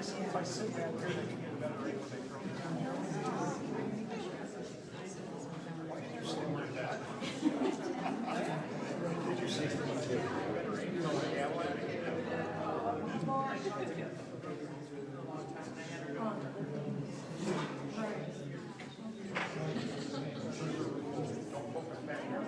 if I sit back here, they can get a better rate when they throw it down. Why did you say like that? Did you say better rate? Yeah, don't focus back here.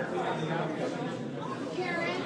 We're running out of hibernation.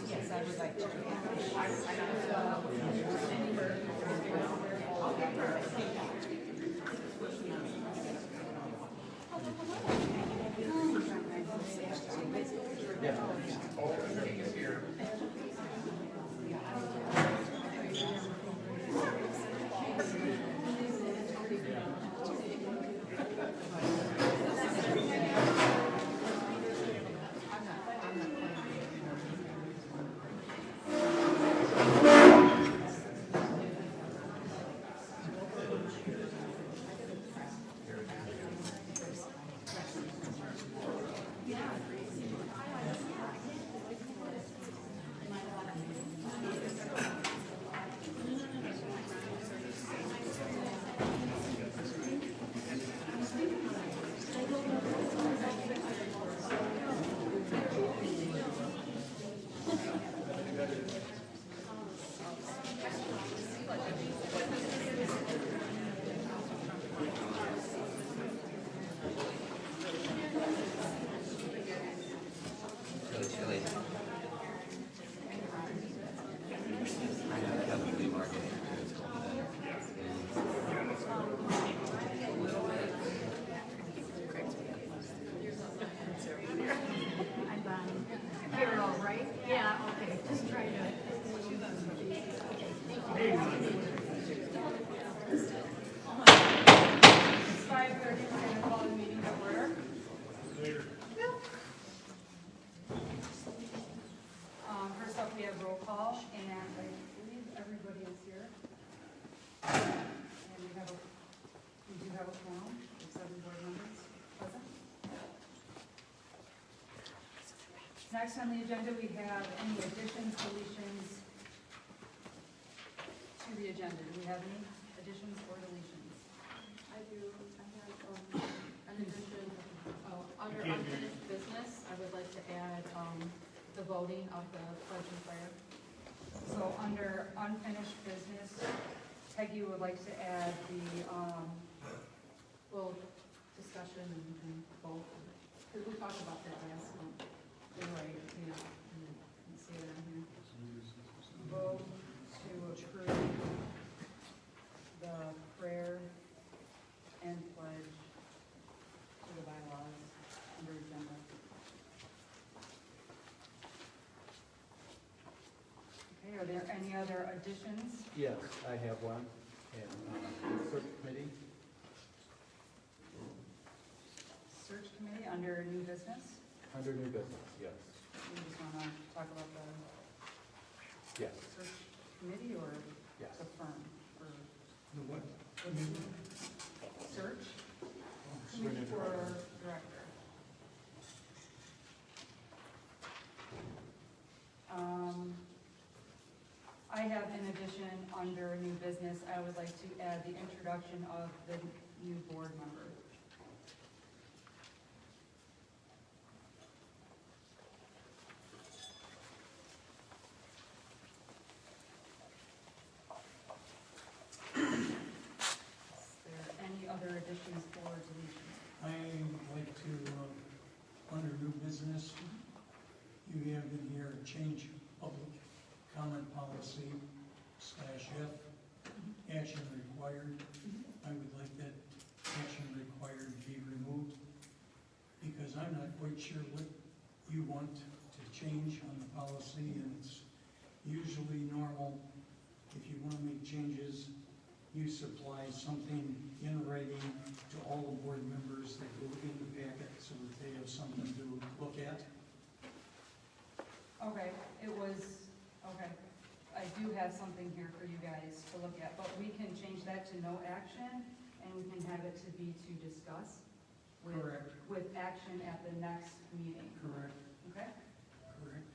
Yes, I would like to. Next on the agenda, we have any additions, deletions to the agenda. Do we have any additions or deletions? I do. I have an addition. Under unfinished business, I would like to add the voting of the pledge and prayer. So under unfinished business, Peggy would like to add the, Well, discussion and vote, because we talked about that last month. right, Yeah, and see it on here. vote to approve the prayer and pledge to the bylaws under agenda. any other additions? Yes, I have one, and search committee, Search committee under new business? under new business, yes, We just want to talk about the yes, search committee or yes. the firm? Or The what? search For committee new for director. director. I have in addition, under new business, I would like to add the introduction of the new board member. Is there any other additions or deletions? I would like to, under new business, you have in here change public comment policy /F, action required. I would like that action required be removed because I'm not quite sure what you want to change on the policy, and it's usually normal. If you want to make changes, you supply something in writing to all the board members that go in the packet so that they have something to look at. Okay, it was, okay. I do have something here for you guys to look at, but we can change that to no action, and we can have it to be to discuss with, Correct. with action at the next meeting, Correct, okay? correct.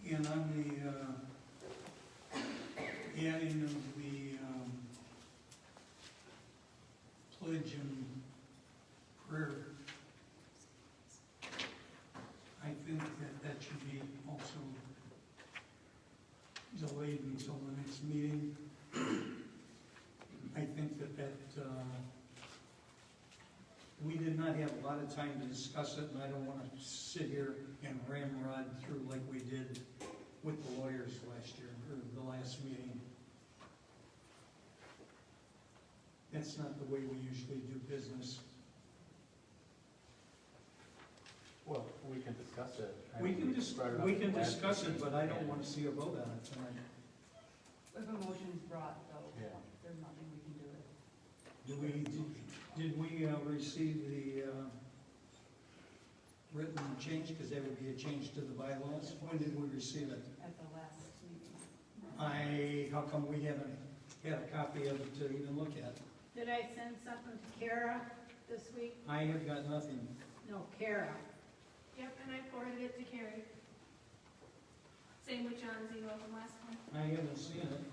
And on the adding of the pledge and prayer, I think that that should be also delayed until the next meeting. I think that we did not have a lot of time to discuss it, and I don't want to sit here and ramrod through like we did with the lawyers last year, or the last meeting. That's not the way we usually do business. Well, we can discuss it. I We mean, can brought up we can last discuss it, meeting, but I don't and- want to see a vote on it tonight. If a motion's brought, though, Yeah. there's nothing we can do with it. Did we receive the written change? Because that would be a change to the bylaws. When did we receive it? At the last meeting. How come we haven't had a copy of it to even look at? Did I send something to Kara this week? I have got nothing. No, Kara. Yep, and I forwarded it to Kari. Same with John's email from last time. I haven't seen it.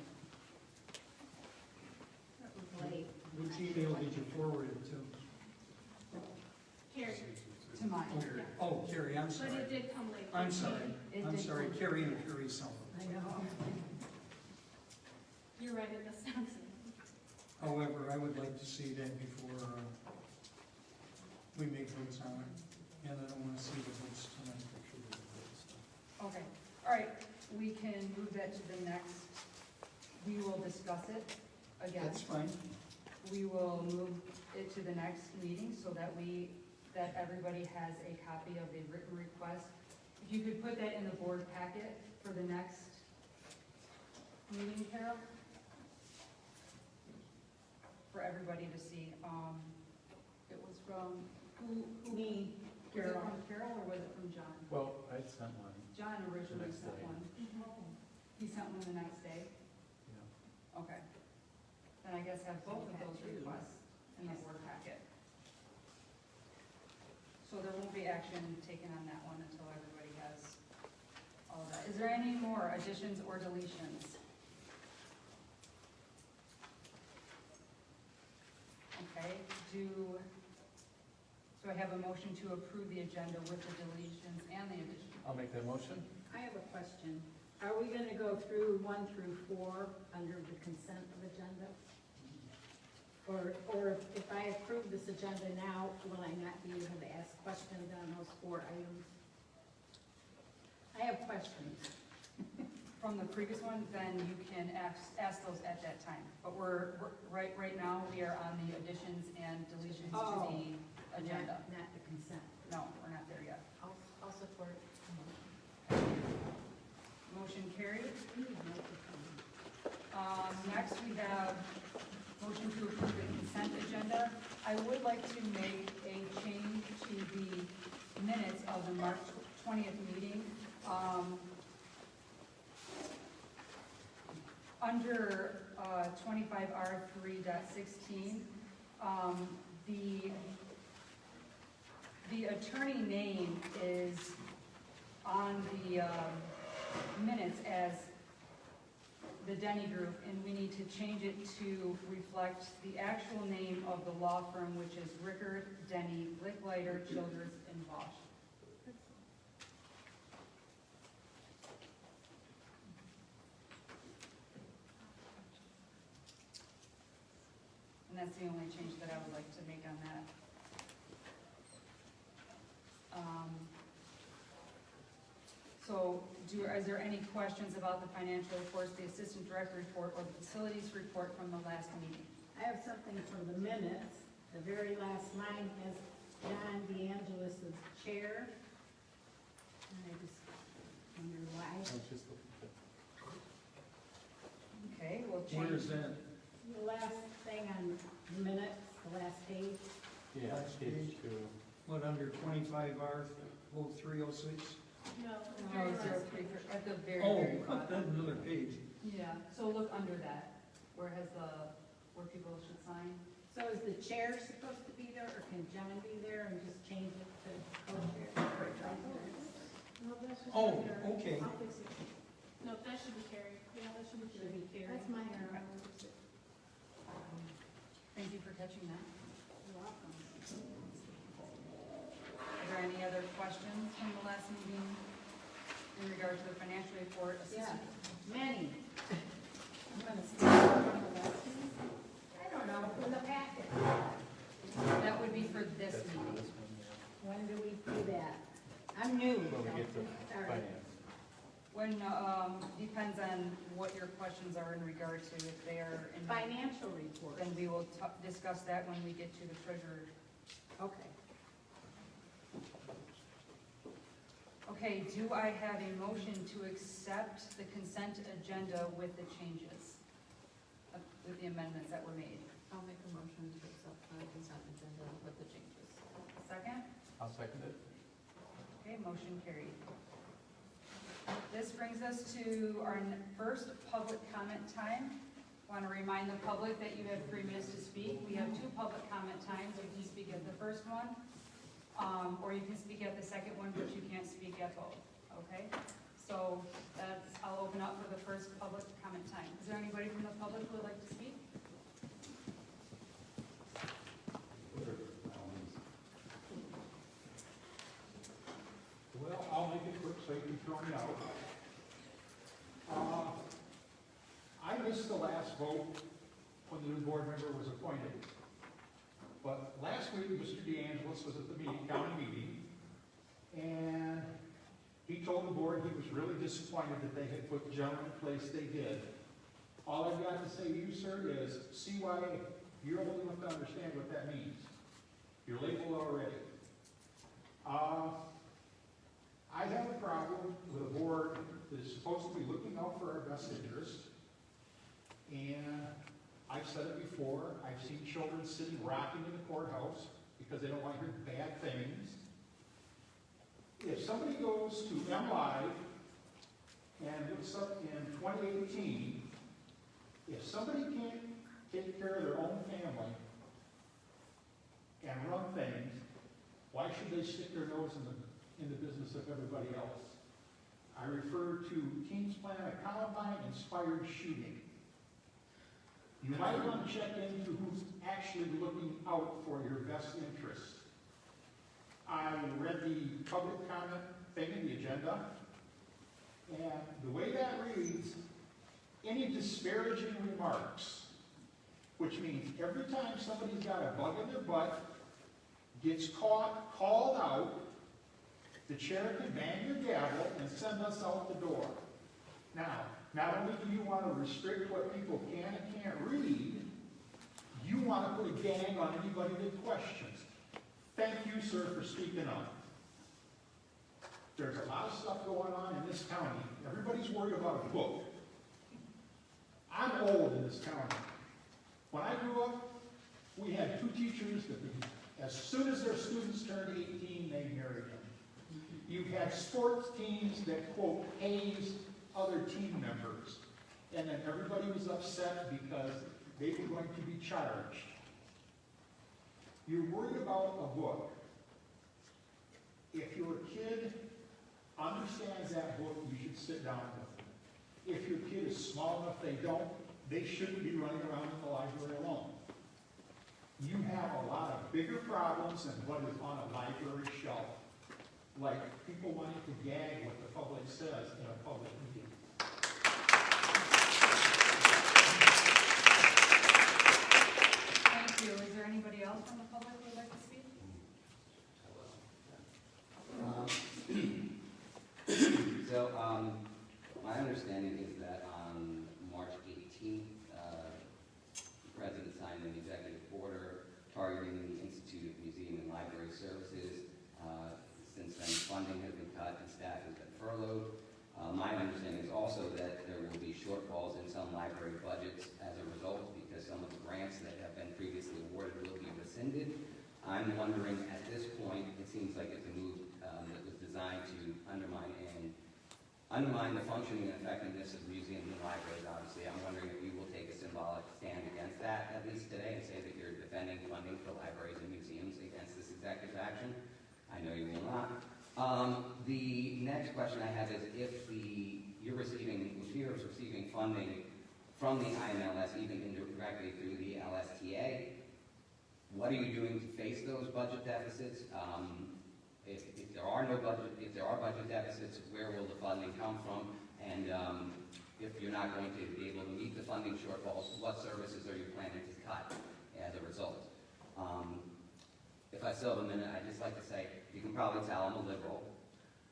That was late. Which email did you forward it to? Kari, To mine. Oh, Carrie, I'm but sorry. it did come late. I'm sorry. It I'm did sorry. come- Carrie and Carrie Sullivan. I know. You're right, it does sound same. However, I would like to see that before we make votes on it. And I don't want to see the votes tonight. Okay, all right, we can move that to the next, we will discuss it again. That's fine. We will move it to the next meeting so that everybody has a copy of the written request. If you could put that in the board packet for the next meeting, Carol? For everybody to see, it was from, who, Me, was it Carol. from Carol or was it from John? Well, I sent one, John originally next sent day. one. He sent one the next day? yeah. Okay. Then I guess have both of those requests in the board packet. So there won't be action taken on that one until everybody has all of that. Is there any more additions or deletions? Okay, so I have a motion to approve the agenda with the deletions and the additions. I'll make that motion. I have a question. Are we gonna go through 1 through 4 under the consent of agenda? Or if I approve this agenda now, will I not be able to ask questions on those 4 items? I have questions. From the previous one, then you can ask those at that time. But we're right now, we are on the additions and deletions to the agenda. Not the consent. No, we're not there yet. Also, Support. Motion carried. Next, we have motion to approve the consent agenda. I would like to make a change to the minutes of the March 20th meeting. Under 25R3.16, the attorney name is on the minutes as the Denney Group, and we need to change it to reflect the actual name of the law firm, which is Rickard, Denney, Licklider, Childers, and Bosch. And that's the only change that I would like to make on that. Is there any questions about the financial reports, the assistant director report, or the facilities report from the last meeting? I have something from the minutes. The very last line has John DeAngelis as chair. And I just wonder why. I was just looking at Okay, we'll change. Where is that? The last thing on the minutes, the last page. yeah, Last page page. 2. What, under 25R 0306? No. No, 03, at the very, Oh, very bottom. that's another page. Yeah, so look under that, where people should sign. So is the chair supposed to be there, or can John be there and just change it to co-chair? No, that's just. Oh, Carrie. okay. I'll fix it. No, that should be Carrie. Yeah, that should be Should Carrie. be Carrie. That's my error. Okay. Thank you for catching that. You're welcome. Are there any other questions from the last meeting in regard to the financial report? Yeah, Assistant? many. I'm gonna start on the last one. I don't know, in the packet. That would be for this That's for meeting. this one, yeah. When do we do that? I'm new. When we get to Sorry. finance. When, depends on what your questions are in regard to, if they are in. Financial report. Then we will discuss that when we get to the treasurer. Okay. Okay, do I have a motion to accept the consent agenda with the changes? With the amendments that were made? I'll make a motion to accept the consent agenda with the changes. Second? I'll second it. Okay, motion carried. This brings us to our first public comment time. Want to remind the public that you have 3 minutes to speak. We have 2 public comment times. You can speak at the first one, or you can speak at the second one, but you can't speak at both, okay? So I'll open up for the first public comment time. Is there anybody from the public who would like to speak? Well, I'll make it quick so you can throw me out. I missed the last vote when the new board member was appointed. But last week, Mr. DeAngelis was at the meeting, county meeting, and he told the board he was really disappointed that they had put John in the place they did. All I've got to say to you, sir, is see why you're old enough to understand what that means. You're labeled already. I have a problem with a board that is supposed to be looking out for our best interest. And I've said it before, I've seen children sitting rocking in the courthouse because they don't want to hear bad things. If somebody goes to MLive and looks up in 2018, if somebody can't take care of their own family and run things, why should they stick their nose in the business of everybody else? I refer to King's Plan, a Columbine-inspired shooting. You might want to check into who's actually looking out for your best interest. I read the public comment thing in the agenda, and the way that reads, any disparaging remarks, which means every time somebody's got a bug in their butt, gets called out, the chair can bang the gavel and send us out the door. Now, not only do you want to restrict what people can and can't read, you want to put a gag on anybody that questions. Thank you, sir, for speaking up. There's a lot of stuff going on in this county. Everybody's worried about a book. I'm old in this county. When I grew up, we had 2 teachers that as soon as their students turned 18, they married them. You had sports teams that, quote, hazed other team members. And then everybody was upset because they were going to be charged. You're worried about a book. If your kid understands that book, you should sit down with them. If your kid is small enough they don't, they shouldn't be running around in the library alone. You have a lot of bigger problems than what is on a library shelf. Like people wanting to gag what the public says in a public meeting. Thank you. Is there anybody else from the public who would like to speak? So, my understanding is that on March 18th, the President signed an executive order targeting the Institute of Museum and Library Services. Since then, funding has been cut and staff has been furloughed. My understanding is also that there will be shortfalls in some library budgets as a result because some of the grants that have been previously awarded will be rescinded. I'm wondering, at this point, it seems like it's a move that was designed to undermine the functioning and effectiveness of museums and libraries, obviously. I'm wondering if you will take a symbolic stand against that, at least today, and say that you're defending funding for libraries and museums against this executive action. I know you will not. The next question I have is if you're receiving funding from the IMLS, even indirectly through the LSTA, what are you doing to face those budget deficits? If there are budget deficits, where will the funding come from? And if you're not going to be able to meet the funding shortfalls, what services are you planning to cut as a result? If I still have a minute, I'd just like to say, you can probably tell I'm a liberal.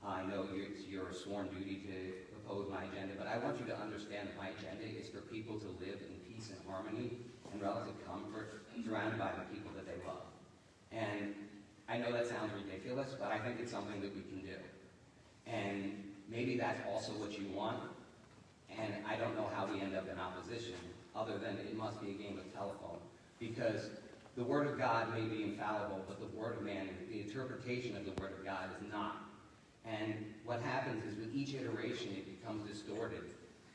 I know it's your sworn duty to oppose my agenda, but I want you to understand that my agenda is for people to live in peace and harmony and relative comfort, surrounded by the people that they love. And I know that sounds ridiculous, but I think it's something that we can do. And maybe that's also what you want, and I don't know how we end up in opposition, other than it must be a game of telephone. Because the Word of God may be infallible, but the Word of man, the interpretation of the Word of God is not. And what happens is with each iteration, it becomes distorted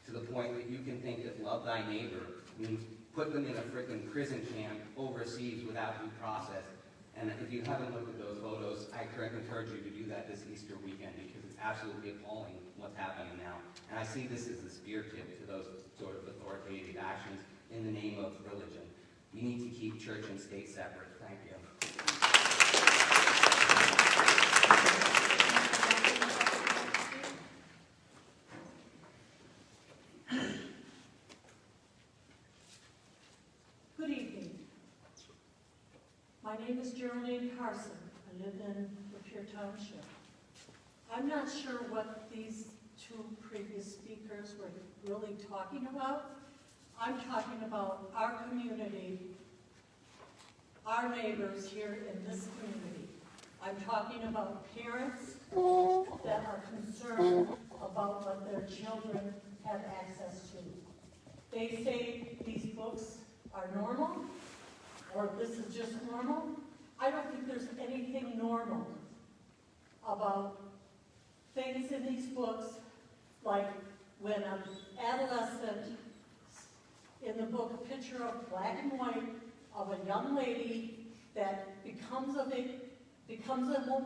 to the point that you can think that love thy neighbor means put them in a freaking prison camp overseas without due process. And if you haven't looked at those photos, I encourage you to do that this Easter weekend because it's absolutely appalling what's happening now. And I see this as the spear tip to those sort of authoritative actions in the name of religion. We need to keep church and state separate. Thank you. Good evening. My name is Geraldine Carson. I live in Lapeer Township. I'm not sure what these 2 previous speakers were really talking about. I'm talking about our community, our neighbors here in this community. I'm talking about parents that are concerned about what their children have access to. They say these books are normal, or this is just normal. I don't think there's anything normal about things in these books, like when an adolescent, in the book, a picture of black and white of a young lady that becomes a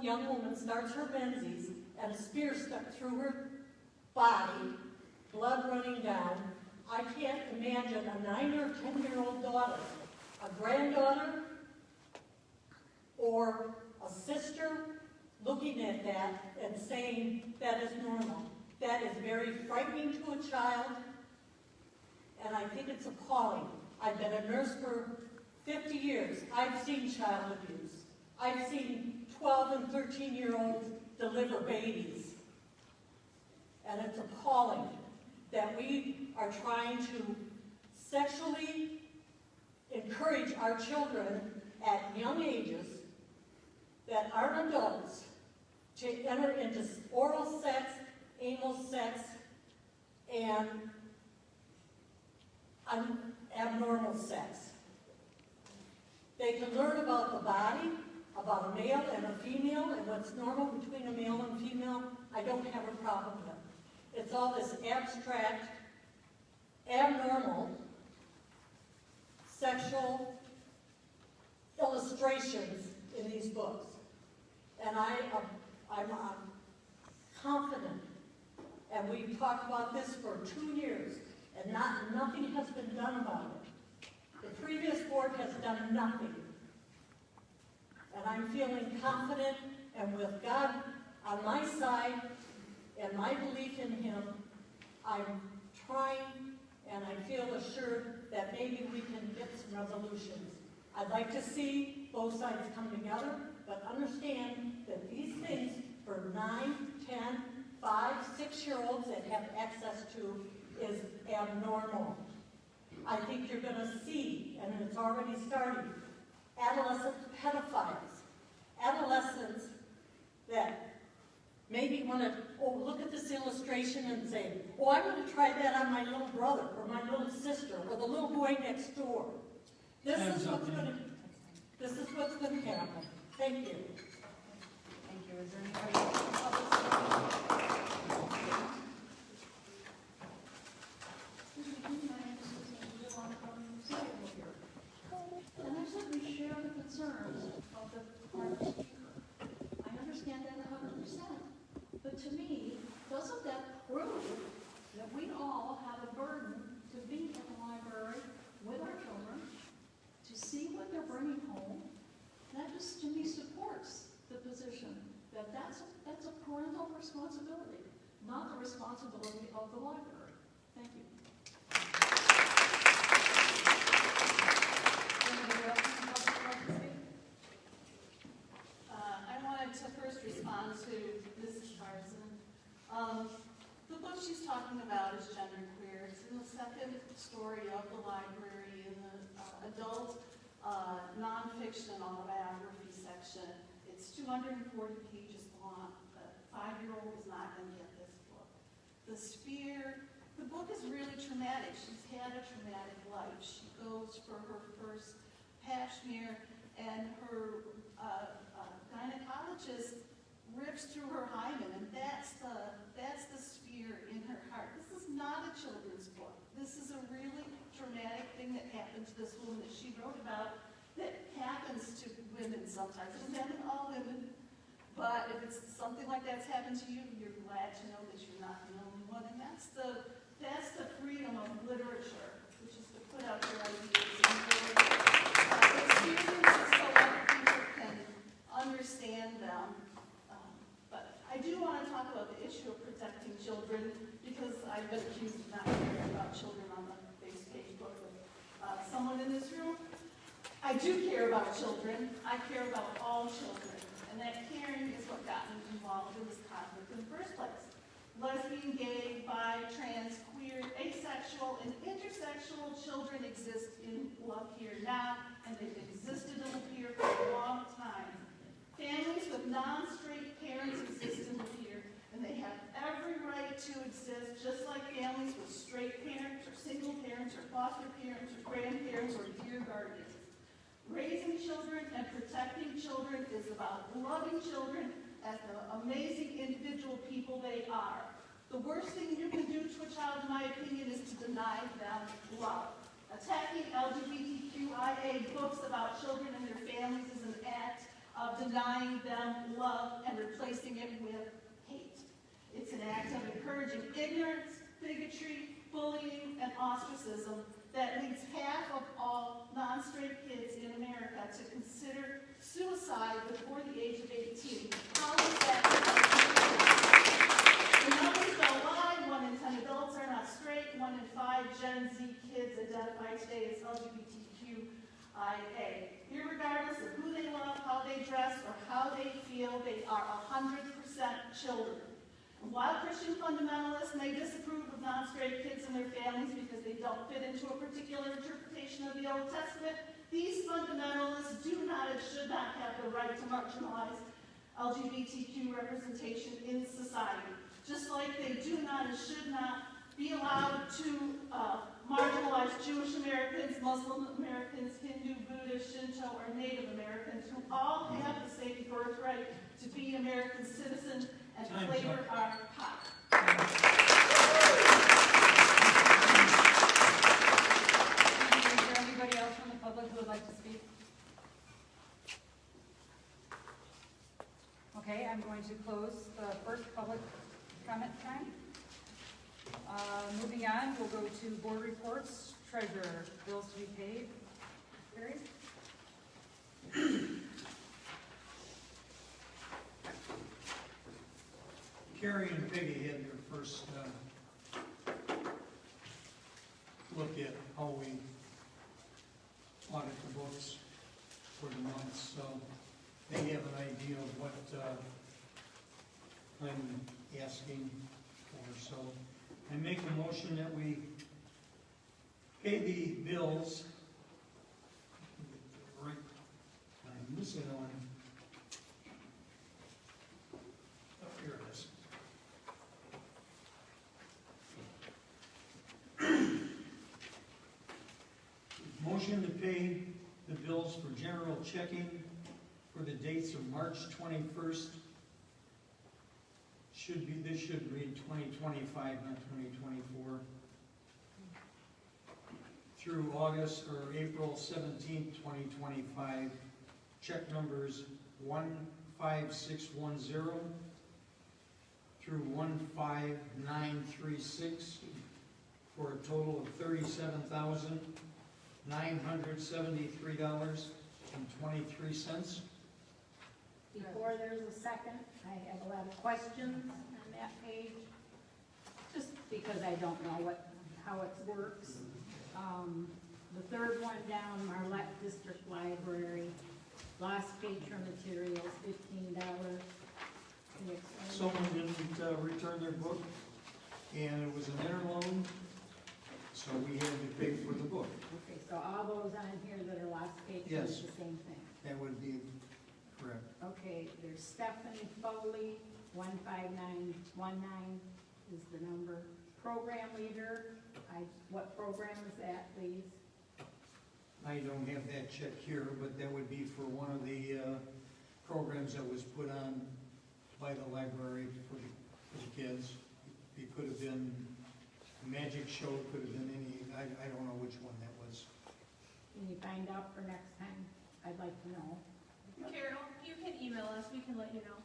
young woman, starts her menses, and a spear stuck through her body, blood running down. I can't imagine a 9 or 10-year-old daughter, a granddaughter, or a sister looking at that and saying that is normal. That is very frightening to a child, and I think it's appalling. I've been a nurse for 50 years. I've seen child abuse. I've seen 12 and 13-year-olds deliver babies. And it's appalling that we are trying to sexually encourage our children at young ages that aren't adults to enter into oral sex, anal sex, and abnormal sex. They can learn about the body, about a male and a female, and what's normal between a male and female. I don't have a problem with. It's all this abstract, abnormal, sexual illustrations in these books. And I'm confident, and we've talked about this for 2 years, and nothing has been done about it. The previous board has done nothing. And I'm feeling confident, and with God on my side and my belief in Him, I'm trying and I feel assured that maybe we can get some resolutions. I'd like to see both sides come together, but understand that these things for 9, 10, 5, 6-year-olds that have access to is abnormal. I think you're going to see, and it's already starting, adolescent pedophiles, adolescents that maybe want to look at this illustration and say, oh, I want to try that on my little brother or my little sister or the little boy next door. This is what's going to happen. Thank you. Thank you. Is there anybody else in the public? And I certainly share the concerns of the prior speaker. I understand that 100%. But to me, doesn't that prove that we all have a burden to be in the library with our children, to see what they're bringing home? That just, to me, supports the position that that's a parental responsibility, not the responsibility of the library. Thank you. Anybody else in the public like to speak? I wanted to first respond to Mrs. Carson. The book she's talking about is genderqueer. It's in the second story of the library in the adult nonfiction autobiography section. It's 240 pages long. A 5-year-old is not going to get this book. The book is really traumatic. She's had a traumatic life. She goes for her first pap smear, and her gynecologist rips through her hymen, and that's the spear in her heart. This is not a children's book. This is a really traumatic thing that happened to this woman that she wrote about that happens to women sometimes. It doesn't happen to all women, but if it's something like that's happened to you, you're glad to know that you're not the only one. And that's the freedom of literature, which is to put out your ideas and your experiences so other people can understand them. But I do want to talk about the issue of protecting children, because I've been accused of not caring about children on the base page book with someone in this room. I do care about children. I care about all children. And that caring is what got me involved in this conflict in the first place. Lesbian, gay, bi, trans, queer, asexual, and intersexual children exist in Lapeer now, and they've existed in Lapeer for a long time. Families with non-straight parents exist in Lapeer, and they have every right to exist just like families with straight parents, or single parents, or foster parents, or grandparents, or dear guardians. Raising children and protecting children is about loving children as the amazing individual people they are. The worst thing you can do to a child, in my opinion, is to deny them love. Attacking LGBTQIA books about children and their families is an act of denying them love and replacing it with hate. It's an act of encouraging ignorance, bigotry, bullying, and ostracism that leads half of all non-straight kids in America to consider suicide before the age of 18. How is that? The numbers don't lie. 1 in 10 adults are not straight. 1 in 5 Gen Z kids identify today as LGBTQIA. Irregardless of who they love, how they dress, or how they feel, they are 100% children. And while Christian fundamentalists may disapprove of non-straight kids and their families because they don't fit into a particular interpretation of the Old Testament, these fundamentalists do not and should not have the right to marginalize LGBTQ representation in society. Just like they do not and should not be allowed to marginalize Jewish Americans, Muslim Americans, Hindu, Buddhist, Shinto, or Native Americans, who all have the same birthright to be American citizens and flavor our pie. Is there anybody else from the public who would like to speak? Okay, I'm going to close the first public comment time. Moving on, we'll go to board reports, treasurer, bills to be paid. Perry? Kari and Peggy had their first look at how we audit the books for the month, so they have an idea of what I'm asking for. So I make a motion that we pay the bills. Right, I'm missing one. Oh, here it is. Motion to pay the bills for general checking for the dates of March 21st. This should read 2025, not 2024. Through August or April 17th, 2025. Check numbers 15610 through 15936 for a total of $37,973.23. Before there's a second, I have a lot of questions on that page, just because I don't know how it works. The third one down, Marquardt District Library, lost patron materials, $15. Can you explain? Someone didn't return their book, and it was an interloan, so we had to pay for the book. Okay, so all those on here that are lost patrons, Yes. is the same thing? That would be correct. Okay, there's Stephanie Foley, 15919 is the number. Program leader, what program is that, please? I don't have that check here, but that would be for one of the programs that was put on by the library for the kids. It could have been a magic show, it could have been any, I don't know which one that was. Can you find out for next time? I'd like to know. Carol, you can email us, we can let you know.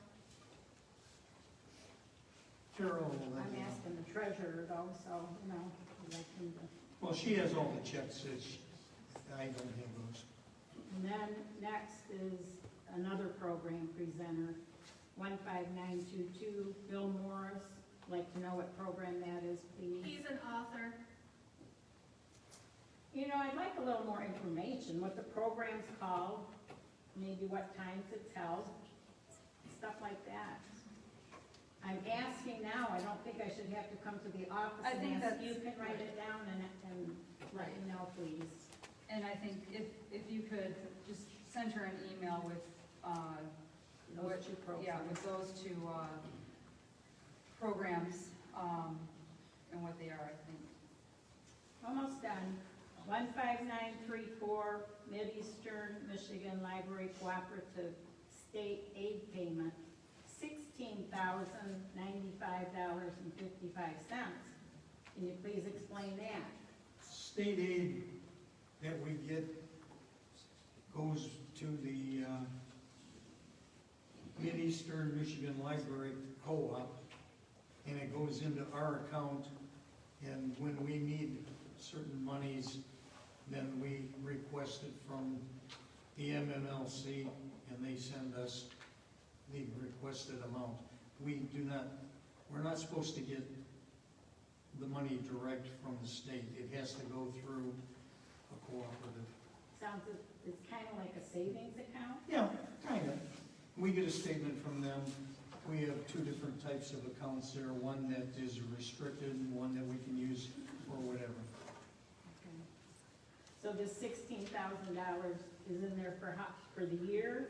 Carol. I'm asking the treasurer though, so, I'd like him to. Well, she has all the checks, I don't have those. And then next is another program presenter, 15922, Bill Morris. Like to know what program that is, please. He's an author. I'd like a little more information, what the program's called, maybe what times it's held, stuff like that. I'm asking now, I don't think I should have to come to the office I think and ask. that's- You can write it down and let me know, please. And I think if you could just send her an email with, Those two yeah, programs. with those two, programs, and what they are, I think. Almost done. 15934, Mideastern Michigan Library Cooperative State Aid Payment, $16,095.55. Can you please explain that? State aid that we get goes to the Mideastern Michigan Library Co-op, and it goes into our account, and when we need certain monies, then we request it from the MMLC, and they send us the requested amount. We're not supposed to get the money direct from the state. It has to go through a cooperative. Sounds, it's kind of like a savings account? Yeah, kind of. We get a statement from them. We have two different types of accounts there, one that is restricted and one that we can use for whatever. Okay. So this $16,000 is in there for the year,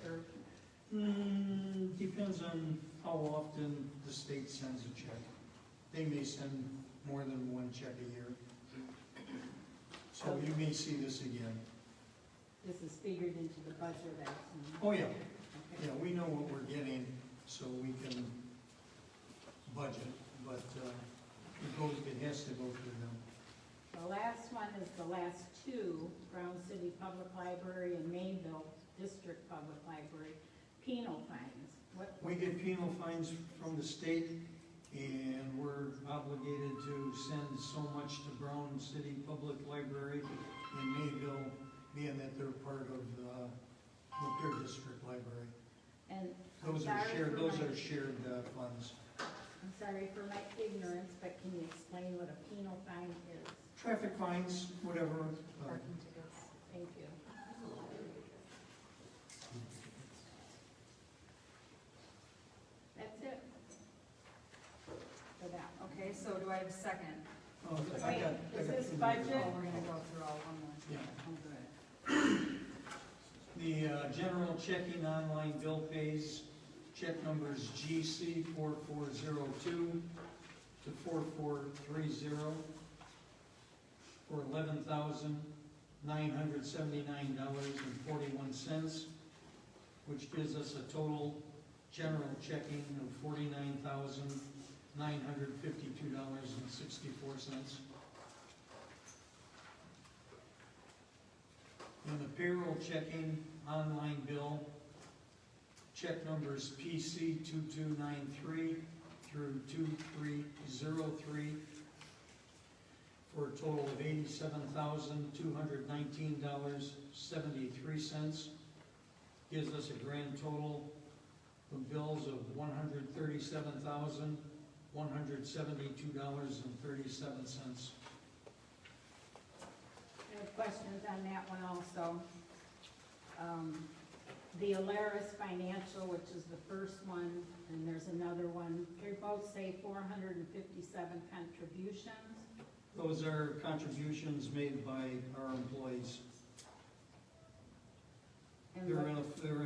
or? Depends on how often the state sends a check. They may send more than one check a year. So you may see this again. This is figured into the budget, I assume. Oh, yeah, Okay. yeah, we know what we're getting, so we can budget, but it has to go through them. The last one is the last two, Brown City Public Library and Mainville District Public Library, penal fines. We get penal fines from the state, and we're obligated to send so much to Brown City Public Library and Mayville, being that they're part of the Lapeer District Library. And I'm Those are sorry shared, for those my- are shared funds. I'm sorry for my ignorance, but can you explain what a penal fine is? Traffic fines, whatever. Parking tickets. Thank you. That's it. For that. Okay, so do I have a second? Oh, I Wait, got- I is got this two. Oh, budget? we're gonna go through all one more. Yeah. Oh, good. The general checking online bill pays, check numbers GC 4402 to 4430 for $11,979.41, which gives us a total general checking of $49,952.64. And the payroll checking online bill, check numbers PC 2293 through 2303 for a total of $87,219.73. Gives us a grand total of bills of $137,172.37. I have questions on that one also. The Alaris Financial, which is the first one, and there's another one, they both say 457 contributions. Those are contributions made by our employees. And They're what- in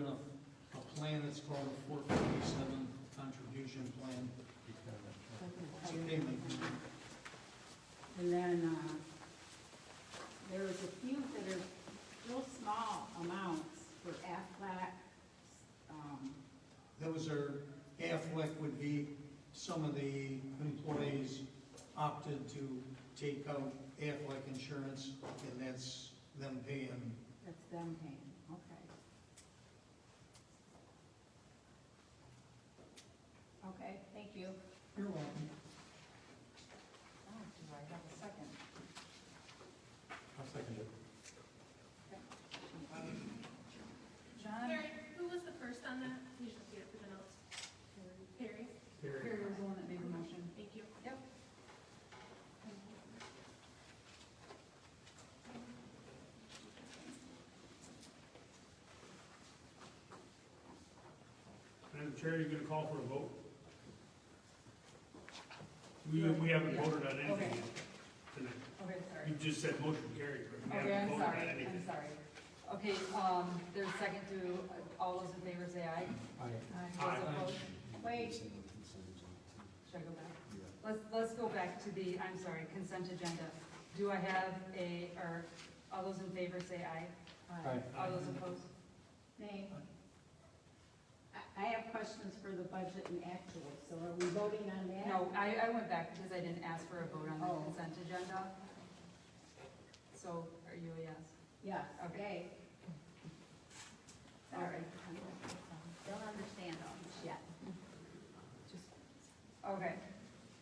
a plan that's called a 457 contribution plan. It's a payment plan. And then, there's a few that are real small amounts for Aflac. Those are, Aflac would be, some of the employees opted to take out Aflac insurance, and that's them paying. That's them paying, okay. Okay, thank you. You're welcome. Oh, do I have a second? I'll second it. John? Kari, who was the first on that? You should see it for the notes. Perry? Perry was the one that made the motion. Thank you. Yep. Madam Chair, you're gonna call for a vote? We haven't voted on anything Okay. yet tonight. Okay, sorry. You just said motion carried, but we Okay, haven't I'm voted on sorry, anything. I'm sorry. Okay, there's a second to, all those in favor say aye. Aye. Those opposed? Wait, Should I go back? Let's go back to the, I'm sorry, consent agenda. Do I have or all those in favor say aye? Aye. All those opposed? nay. I have questions for the budget and actuals, so are we voting on that? No, I went back because I didn't ask for a vote on the Oh. consent agenda. So are you a yes? Yes, Okay. okay. Sorry. Don't understand all this yet. Okay.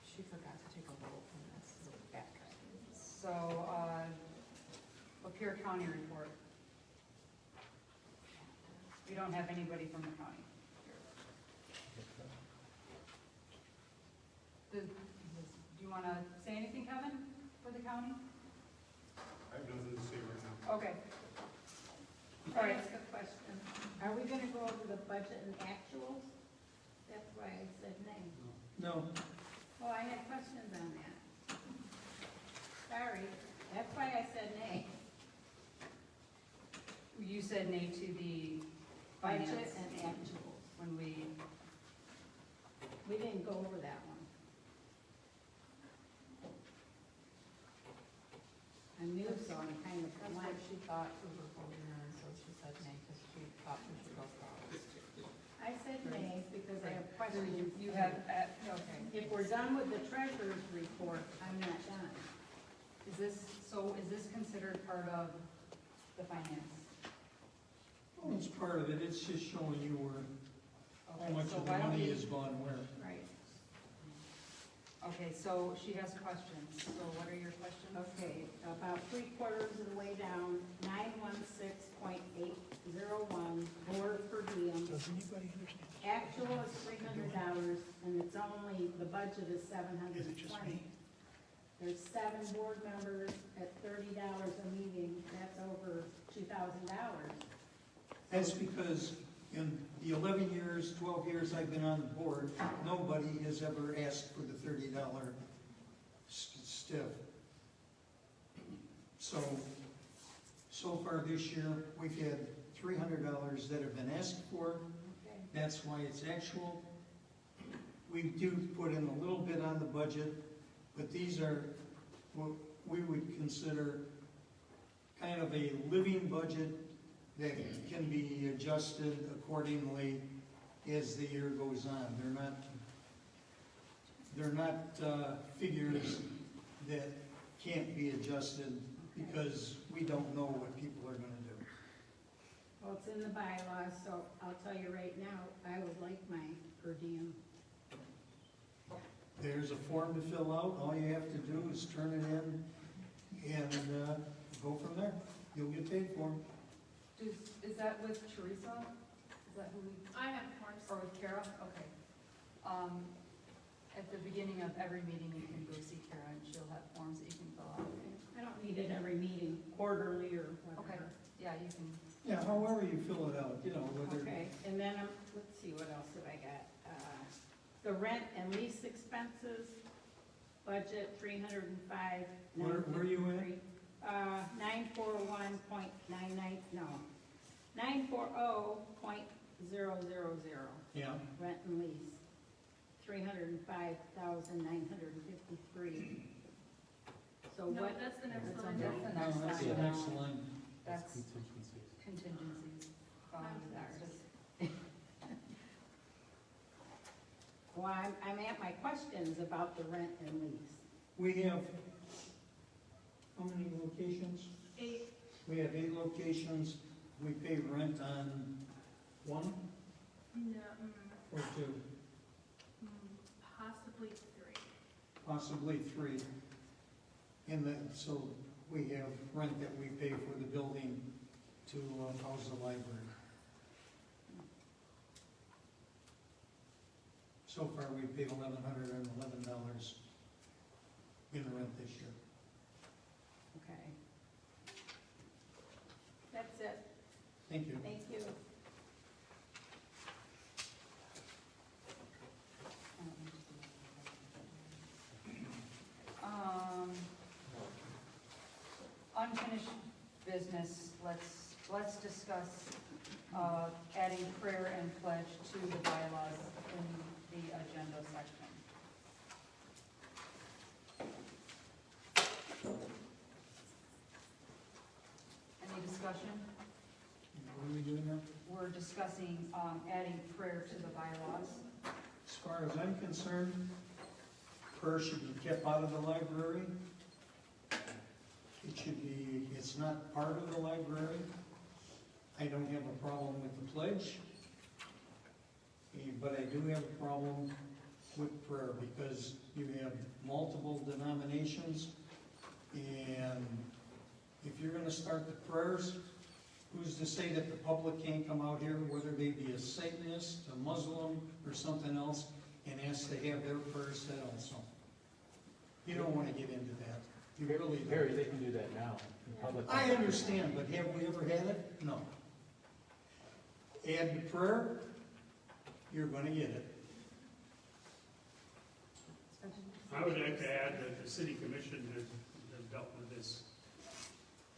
She forgot to take a vote on this. So, Lapeer County report. We don't have anybody from the county. Do you want to say anything, Kevin, for the county? I have nothing to say right now. Okay. All Can I right. ask a question? Are we gonna go over the budget and actuals? That's why I said nay. No, Oh, I had questions on that. Sorry, that's why I said nay. You said nay to the Budget finance. and actuals. when we, We didn't go over that one. I'm new, so I'm kind of That's what blank. she thought we were voting on, so she said nay, because she thought we should go for all this too. I said nay because I have questions. you have, okay. If we're done with the treasurer's report, I'm not done. Is this considered part of the finance? Well, it's part of it, it's just showing you where, how Okay, much so of the why don't money we- has gone where. Right. Okay, so she has questions, so what are your questions? Okay, about 3/4 of the way down, 916.801, board per diem. Does anybody understand? Actual is $300, and it's only, the budget is $720. There's 7 board members at $30 a meeting, that's over $2,000. That's because in the 11 years, 12 years I've been on the board, nobody has ever asked for the $30 stiff. So far this year, we've had $300 that have been asked for. Okay. That's why it's actual. We do put in a little bit on the budget, but these are what we would consider kind of a living budget that can be adjusted accordingly as the year goes on. They're not figures that can't be adjusted because we don't know what people are gonna do. Well, it's in the bylaws, so I'll tell you right now, I would like my per diem. There's a form to fill out, all you have to do is turn it in and go from there. You'll get paid for them. Is that with Teresa? Is that who we, I have forms. or with Kara? Okay. At the beginning of every meeting, you can go see Kara and she'll have forms that you can fill out. I don't need it every meeting, quarterly or Okay, whatever. yeah, you can, Yeah, however you fill it out, you know, whether. Okay, and then, let's see, what else have I got? The rent and lease expenses, budget 305. Where are you at? 941.99, no, 940.000, Yeah, rent and lease, 305,953. So No, what? that's the next That's line. on That's the the next next that's the line. next line. that's Contingencies. contingencies. That's just, Well, I'm at my questions about the rent and lease. We have, how many locations? 8. We have 8 locations. We pay rent on 1 No, or 2, possibly 3. possibly 3. So we have rent that we pay for the building to house the library. So far, we paid $1,111 in rent this year. Okay. That's it. Thank you. Thank you. Unfinished business, let's discuss, adding prayer and pledge to the bylaws in the agenda section. Any discussion? What are we doing now? We're discussing, adding prayer to the bylaws. As far as I'm concerned, prayer should be kept out of the library. It should be, it's not part of the library. I don't have a problem with the pledge, but I do have a problem with prayer because you have multiple denominations, and if you're gonna start the prayers, who's to say that the public can't come out here, whether they be a Satanist, a Muslim, or something else, and ask to have their prayers said also? You don't wanna get into that. You really Perry, don't. they can do that now in public. I understand, but have we ever had it? No. Add the prayer, you're gonna get it. I would like to add that the city commission has dealt with this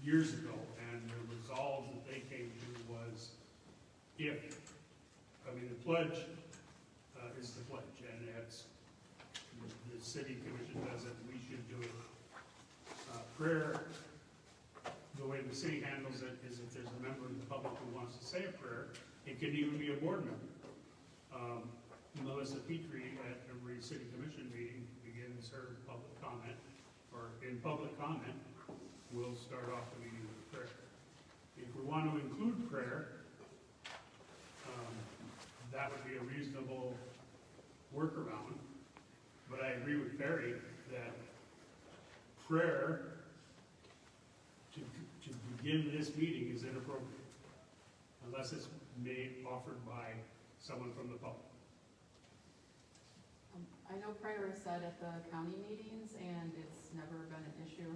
years ago, and the resolve that they came to was if a I mean, the pledge is the pledge, and that's, the city commission does it, we should do it. Prayer, the way the city handles it is if there's a member of the public who wants to say a prayer, it can even be a board member. Melissa Petrie at every city commission meeting begins her public comment, or in public comment, we'll start off the meeting with prayer. If we want to include prayer, that would be a reasonable workaround. But I agree with Perry that prayer to begin this meeting is inappropriate, unless it's offered by someone from the public. I know prayer is said at the county meetings, and it's never been an issue.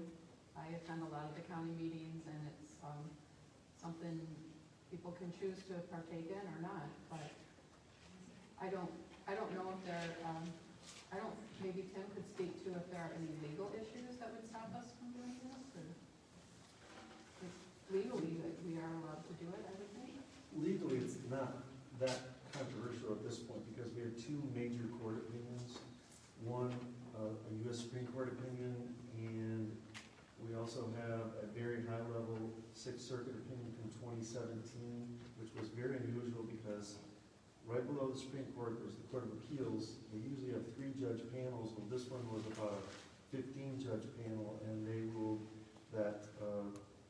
I attend a lot of the county meetings, and it's something people can choose to partake in or not, but I don't know if there, maybe Tim could speak to if there are any legal issues that would stop us from doing this, or legally, we are allowed to do it, I would think. Legally, it's not that controversial at this point because we have two major court opinions. One, a U.S. Supreme Court opinion, and we also have a very high-level Sixth Circuit opinion from 2017, which was very unusual because right below the Supreme Court, there's the Court of Appeals. They usually have 3-judge panels. Well, this one was about a 15-judge panel, and they ruled that,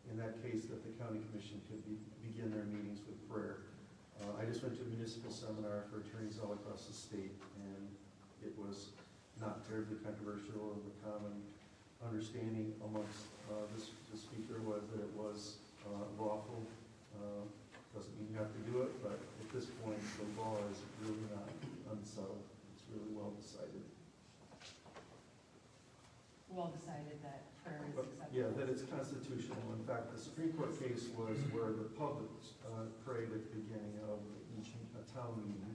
in that case, that the county commission could begin their meetings with prayer. I just went to a municipal seminar for attorneys all across the state, and it was not terribly controversial, and the common understanding amongst the speaker was that it was lawful. Doesn't mean you have to do it, but at this point, the law is really not unsettled. It's really well decided. Well decided that prayer is acceptable. Yeah, that it's constitutional. In fact, the Supreme Court case was where the public prayed at the beginning of each town meeting.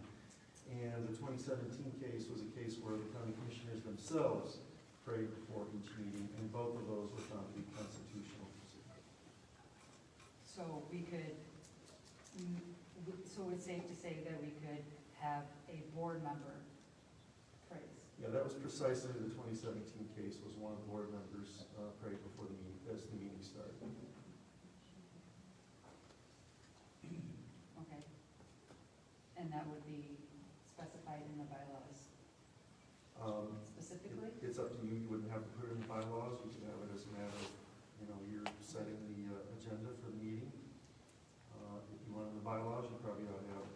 And the 2017 case was a case where the county commissioners themselves prayed before each meeting, and both of those were found to be constitutional. So we could, so it's safe to say that we could have a board member praise. Yeah, that was precisely the 2017 case, was one of the board members prayed before the meeting, as the meeting started. Okay. And that would be specified in the bylaws specifically? It's up to you. You wouldn't have to put it in the bylaws. You could have it as a matter of, you're setting the agenda for the meeting. If you want it in the bylaws, you probably ought to have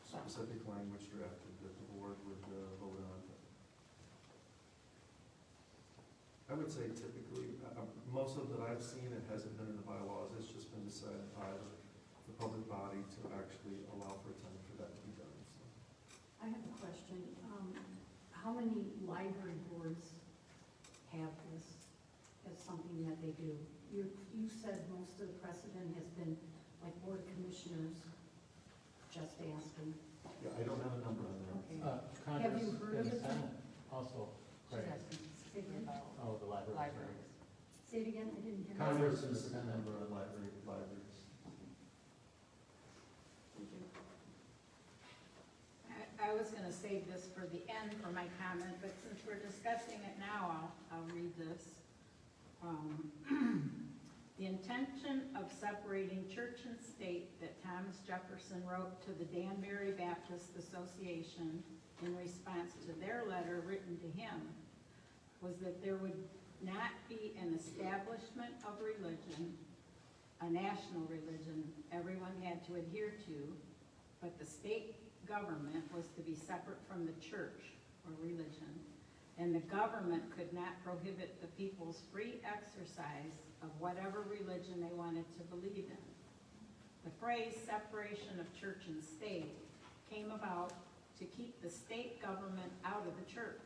specific language drafted that the board would vote on. I would say typically, most of that I've seen, it hasn't been in the bylaws. It's just been decided by the public body to actually allow for time for that to be done. So. I have a question. How many library boards have this as something that they do? You said most of the precedent has been like board commissioners, just asking. Yeah, I don't have a number on that. Okay. Congress Have you heard of it? Also, She's asking specifically about the libraries. Say it again, I didn't hear. Congress is a number on libraries. Thank you. I was gonna save this for the end for my comment, but since we're discussing it now, I'll read this. The intention of separating church and state that Thomas Jefferson wrote to the Danbury Baptist Association in response to their letter written to him was that there would not be an establishment of religion, a national religion everyone had to adhere to, but the state government was to be separate from the church or religion, and the government could not prohibit the people's free exercise of whatever religion they wanted to believe in. The phrase separation of church and state came about to keep the state government out of the church.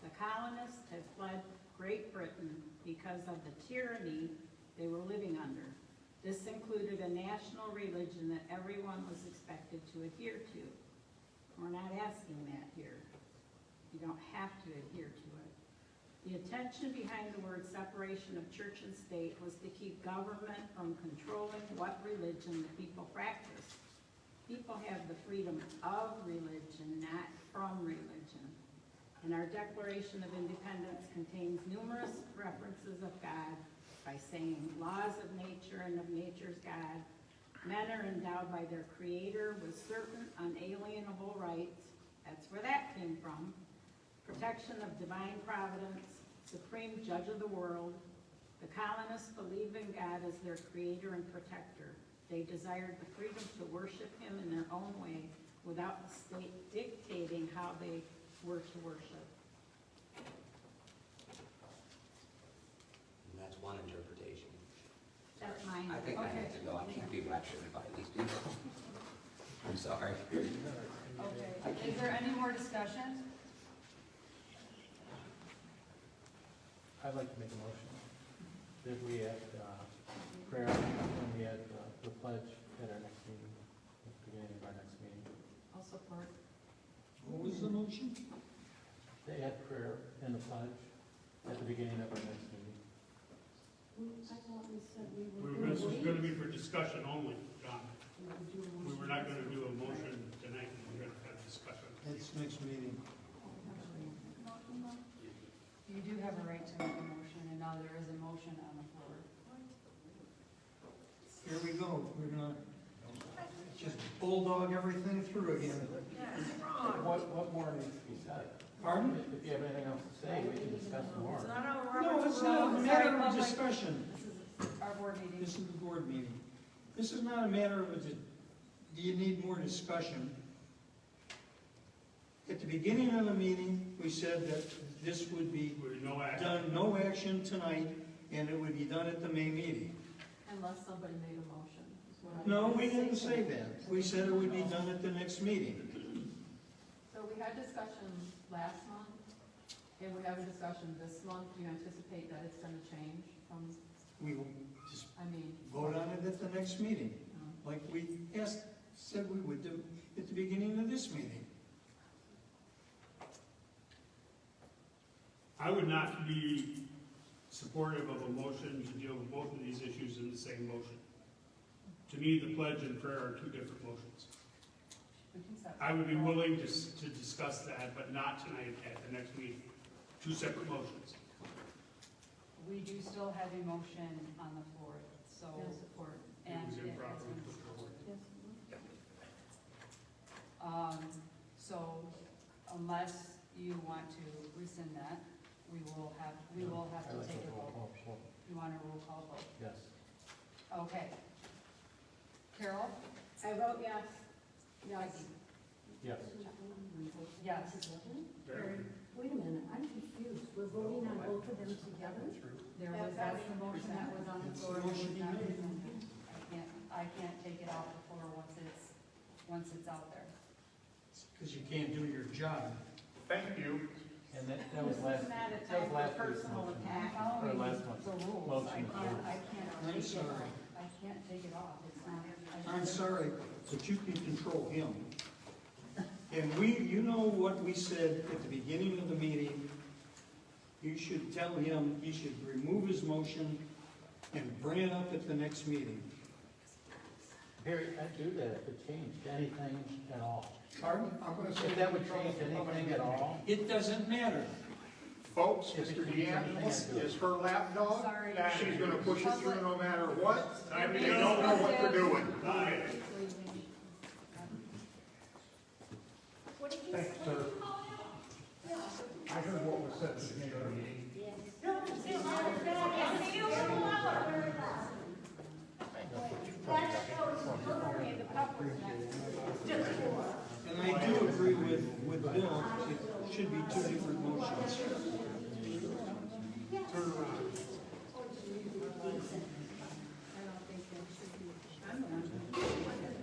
The colonists had fled Great Britain because of the tyranny they were living under. This included a national religion that everyone was expected to adhere to. We're not asking that here. You don't have to adhere to it. The intention behind the word separation of church and state was to keep government from controlling what religion the people practiced. People have the freedom of religion, not from religion. And our Declaration of Independence contains numerous references of God by saying laws of nature and of nature's God. Men are endowed by their Creator with certain unalienable rights. That's where that came from. Protection of divine providence, supreme judge of the world. The colonists believe in God as their creator and protector. They desired the freedom to worship him in their own way without the state dictating how they were to worship. And that's one interpretation. That's mine. I think I have to go. I can't be lectured by these people. I'm sorry. Okay, is there any more discussion? I'd like to make a motion that we add prayer and we add the pledge at our next meeting, at the beginning of our next meeting. I'll support. What was the motion? They add prayer and the pledge at the beginning of our next meeting. I thought we said we This was gonna be for discussion only, John. We were not gonna do a motion tonight, we were gonna have discussion. It's next meeting. You do have a right to make a motion, and now there is a motion on the floor. Here we go. We're gonna just bulldog everything through again. What more needs to be said? Pardon? If you have anything else to say, we can discuss more. No, it's not a matter of discussion. This is our board meeting. This is the board meeting. This is not a matter of, do you need more discussion? At the beginning of the meeting, we said that this would be With no action. done, no action tonight, and it would be done at the May meeting. Unless somebody made a motion. is what I- No, we didn't say that. We said it would be done at the next meeting. So we had discussion last month, and we have a discussion this month. Do you anticipate that it's gonna change from, We will just I mean? vote on it at the next meeting, like we said we would do at the beginning of this meeting. I would not be supportive of a motion to deal with both of these issues in the same motion. To me, the pledge and prayer are two different motions. We can set. I would be willing to discuss that, but not tonight at the next meeting. Two separate motions. We do still have a motion on the floor, so. Yeah, support. It And was it has improperly been put forward. Yes. So unless you want to rescind that, we will have I'd to like take a roll vote. call. You want a roll call vote? Yes. Okay. Carol? I vote yes. Yes. Yes. Yes. Very- Wait a minute, I'm confused. We're voting on both of them together? That's the motion that was on the floor. That's the motion you Not made. rescinded. I can't take it off the floor once it's out there. Because you can't do your job. Thank you. And that was This last, is not a that time was for last week's personal motion. attack. Or Following last month. the rules, Motion. I can't I'm take it sorry. off. I can't take it off. It's not. I'm sorry, but you can control him. And you know what we said at the beginning of the meeting? You should tell him he should remove his motion and bring it up at the next meeting. Harry, I'd do that if it changed anything at all. Pardon? I'm gonna say. If that would change anything at all, It doesn't matter. Folks, Mr. DeAngelis is her lap dog. Sorry. She's gonna push it through no matter what. Time to They go. don't know what they're doing. Bye. What did you Thanks, what sir. did you call it? I heard what was said at the beginning of the meeting. And I do agree with Bill, it should be two different motions. Turn around. I don't think that should be, I'm the one.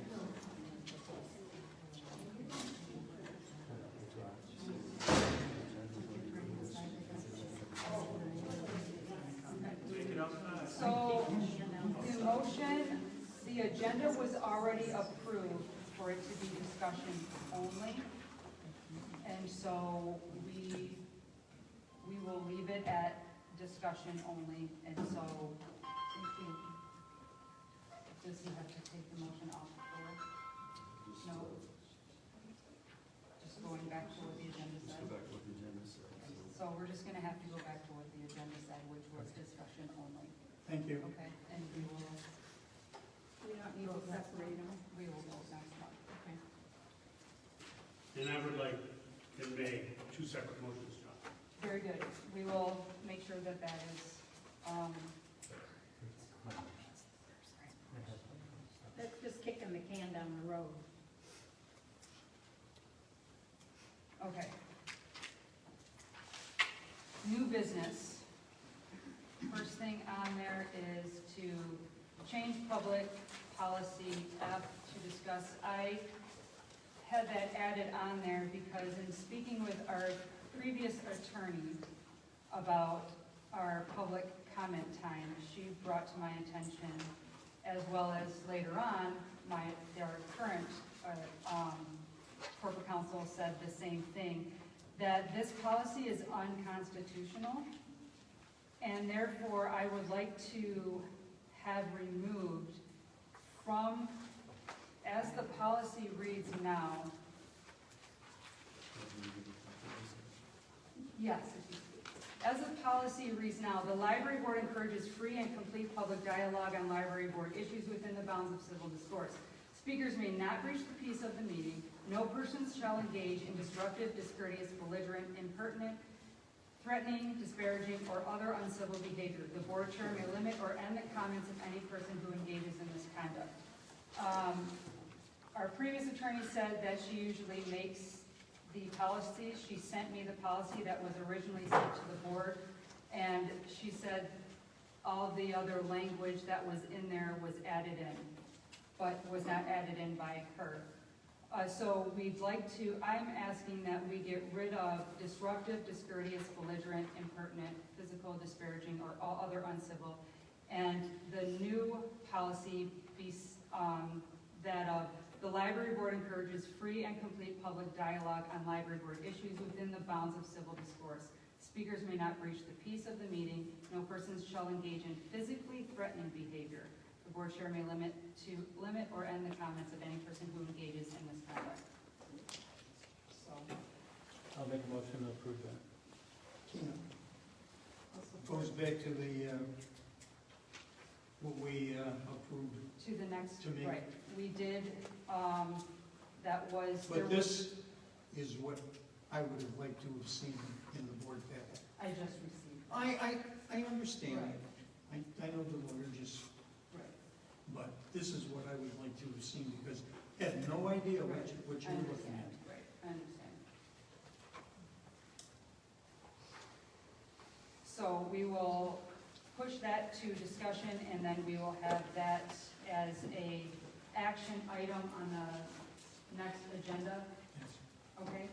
So the motion, the agenda was already approved for it to be discussion only. And so we will leave it at discussion only. And so does he have to take the motion off the floor? No. Just going back to what the agenda Just said. go back to what the agenda said. So we're just gonna have to go back to what the agenda said, which was discussion only, Thank you. okay? And we will, We don't need to separate them. we will vote next month, okay? And I would like, in May, 2 separate motions, John. Very good. We will make sure that that is, That's just kicking the can down the road. okay. New business. First thing on there is to change public policy F to discuss. I had that added on there because in speaking with our previous attorney about our public comment time, she brought to my attention, as well as later on, our current corporate counsel said the same thing, that this policy is unconstitutional, and therefore I would like to have removed from, as the policy reads now, yes, as the policy reads now, the library board encourages free and complete public dialogue on library board issues within the bounds of civil discourse. Speakers may not breach the peace of the meeting. No persons shall engage in disruptive, discourteous, belligerent, impertinent, threatening, disparaging, or other uncivil behavior. The board chair may limit or end the comments of any person who engages in this conduct. Our previous attorney said that she usually makes the policies. She sent me the policy that was originally sent to the board, and she said all the other language that was in there was added in, but was not added in by her. So we'd like to, I'm asking that we get rid of disruptive, discourteous, belligerent, impertinent, physical, disparaging, or all other uncivil. And the new policy be that of the library board encourages free and complete public dialogue on library board issues within the bounds of civil discourse. Speakers may not breach the peace of the meeting. No persons shall engage in physically threatening behavior. The board chair may limit or end the comments of any person who engages in this conduct. So, I'll make a motion to approve that. Goes back to the, what we approved. to the next, To me. right, we did, that was. there But was- this is what I would have liked to have seen in the board packet. I just received. I understand. Right. I know the lawyer just, Right. but this is what I would like to have seen because I had no idea what you I were looking understand, at. right, I understand. So we will push that to discussion, and then we will have that as a action item on the next agenda, Yes. okay?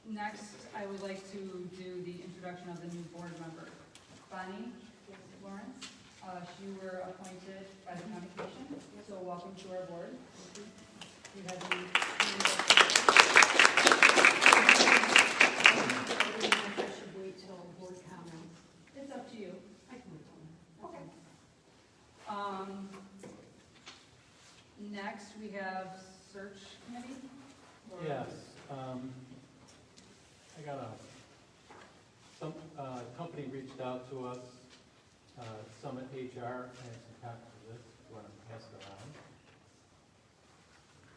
Next, I would like to do the introduction of the new board member. Bonnie Lawrence, you were appointed by the county commission, so welcome to our board. You have the. I should wait till board comments. It's up to you. I can wait till then. Okay. Next, we have search committee. or- Yes, I got some company reached out to us, Summit HR, and some copies of this, if you want to pass it around.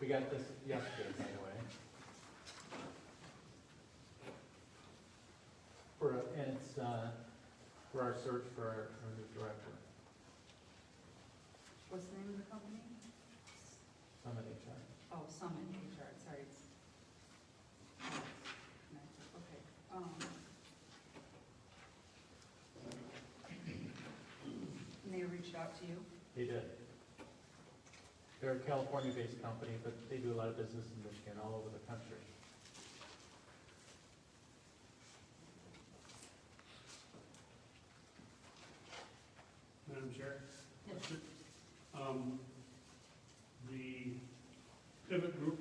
We got this yesterday, by the way. And it's for our search for our new director, What's the name of the company? Summit HR. Oh, Summit HR, sorry. Okay. And they reached out to you? They did. They're a California-based company, but they do a lot of business in Michigan, all over the country. Madam Chair? Yes. The pivot group,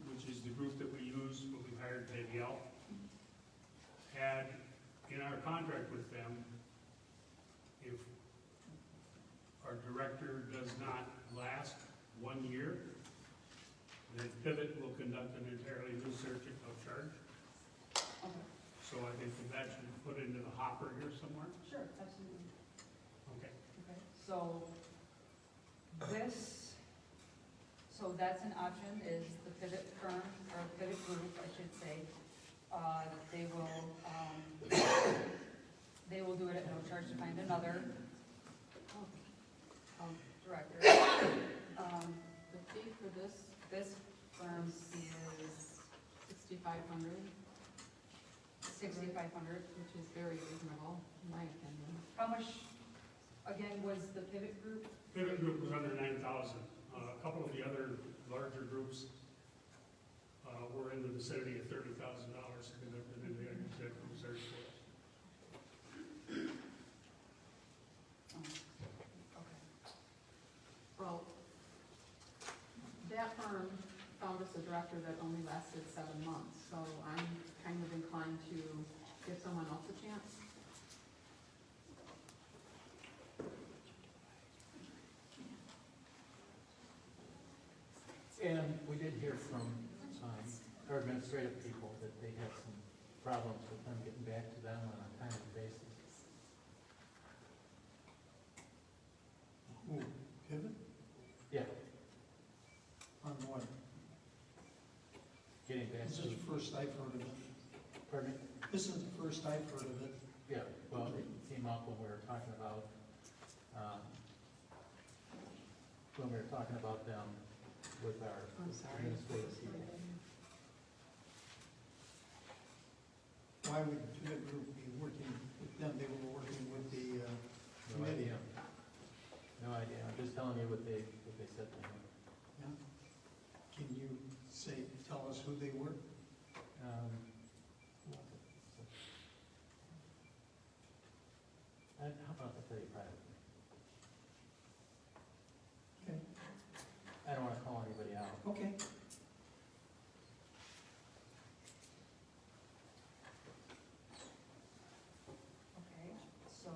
which director does not last 1 year, then Pivot will conduct an entirely new search of charge. Okay, So I think that should be put into the hopper here somewhere. sure, absolutely. Okay. Okay, so this, so that's an option, is the pivot firm, or pivot group, I should say. They will do it at no charge to find another director. The fee for This firm is $6,500, $6,500. which is very reasonable, in my opinion. How much, again, was the pivot group? Pivot group was under 9,000. A couple of the other larger groups were in the vicinity of $30,000 to conduct an executive search for us. Okay. Well, that firm found us a director that only lasted 7 months, so I'm kind of inclined to give someone else a chance. And we did hear from our administrative people that they had some problems with them getting back to them on a timely basis. Who, Pivot? Yeah, On what? getting back This to, is the first I've heard of it. pardon me? This is the first I've heard of it. Yeah, well, it came up when we were talking about, them with our I'm sorry. administrative people. Why would the Pivot group be working with them? They were working with the No committee. idea. No idea, I'm just telling you what they said to me. Yeah. Can you tell us who they were? How about I tell you privately? Okay. I don't want to call anybody out. Okay. Okay, so,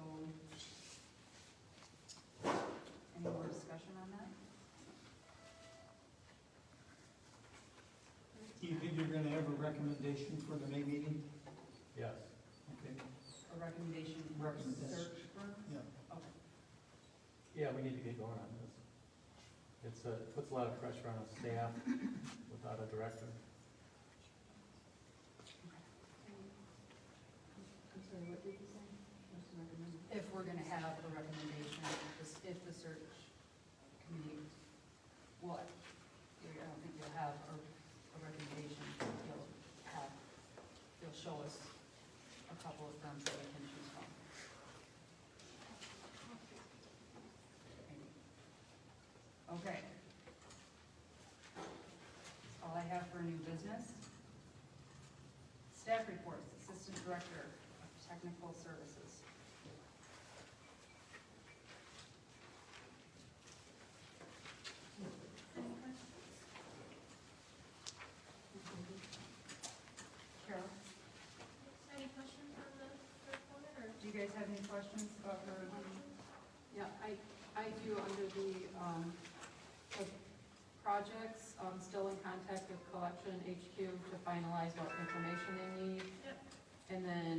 any more discussion on that? Do you think you're gonna have a recommendation for the May meeting? Yes. A Okay. recommendation for a Recommendation. search firm? Yeah. Okay. Yeah, we need to get going on this. It puts a lot of pressure on the staff without a director. I'm sorry, what did you say? What's recommended? If we're gonna have a recommendation, if the search committee, well, I don't think you'll have a recommendation, you'll show us a couple of firms that we can choose from. Okay. That's all I have for new business. Staff reports, Assistant Director of Technical Services. Any questions? Carol, Any questions on the third one, or? do you guys have any questions about her? Yeah, I do under the projects, still in contact with Collection HQ to finalize what information they need. Yep. And then,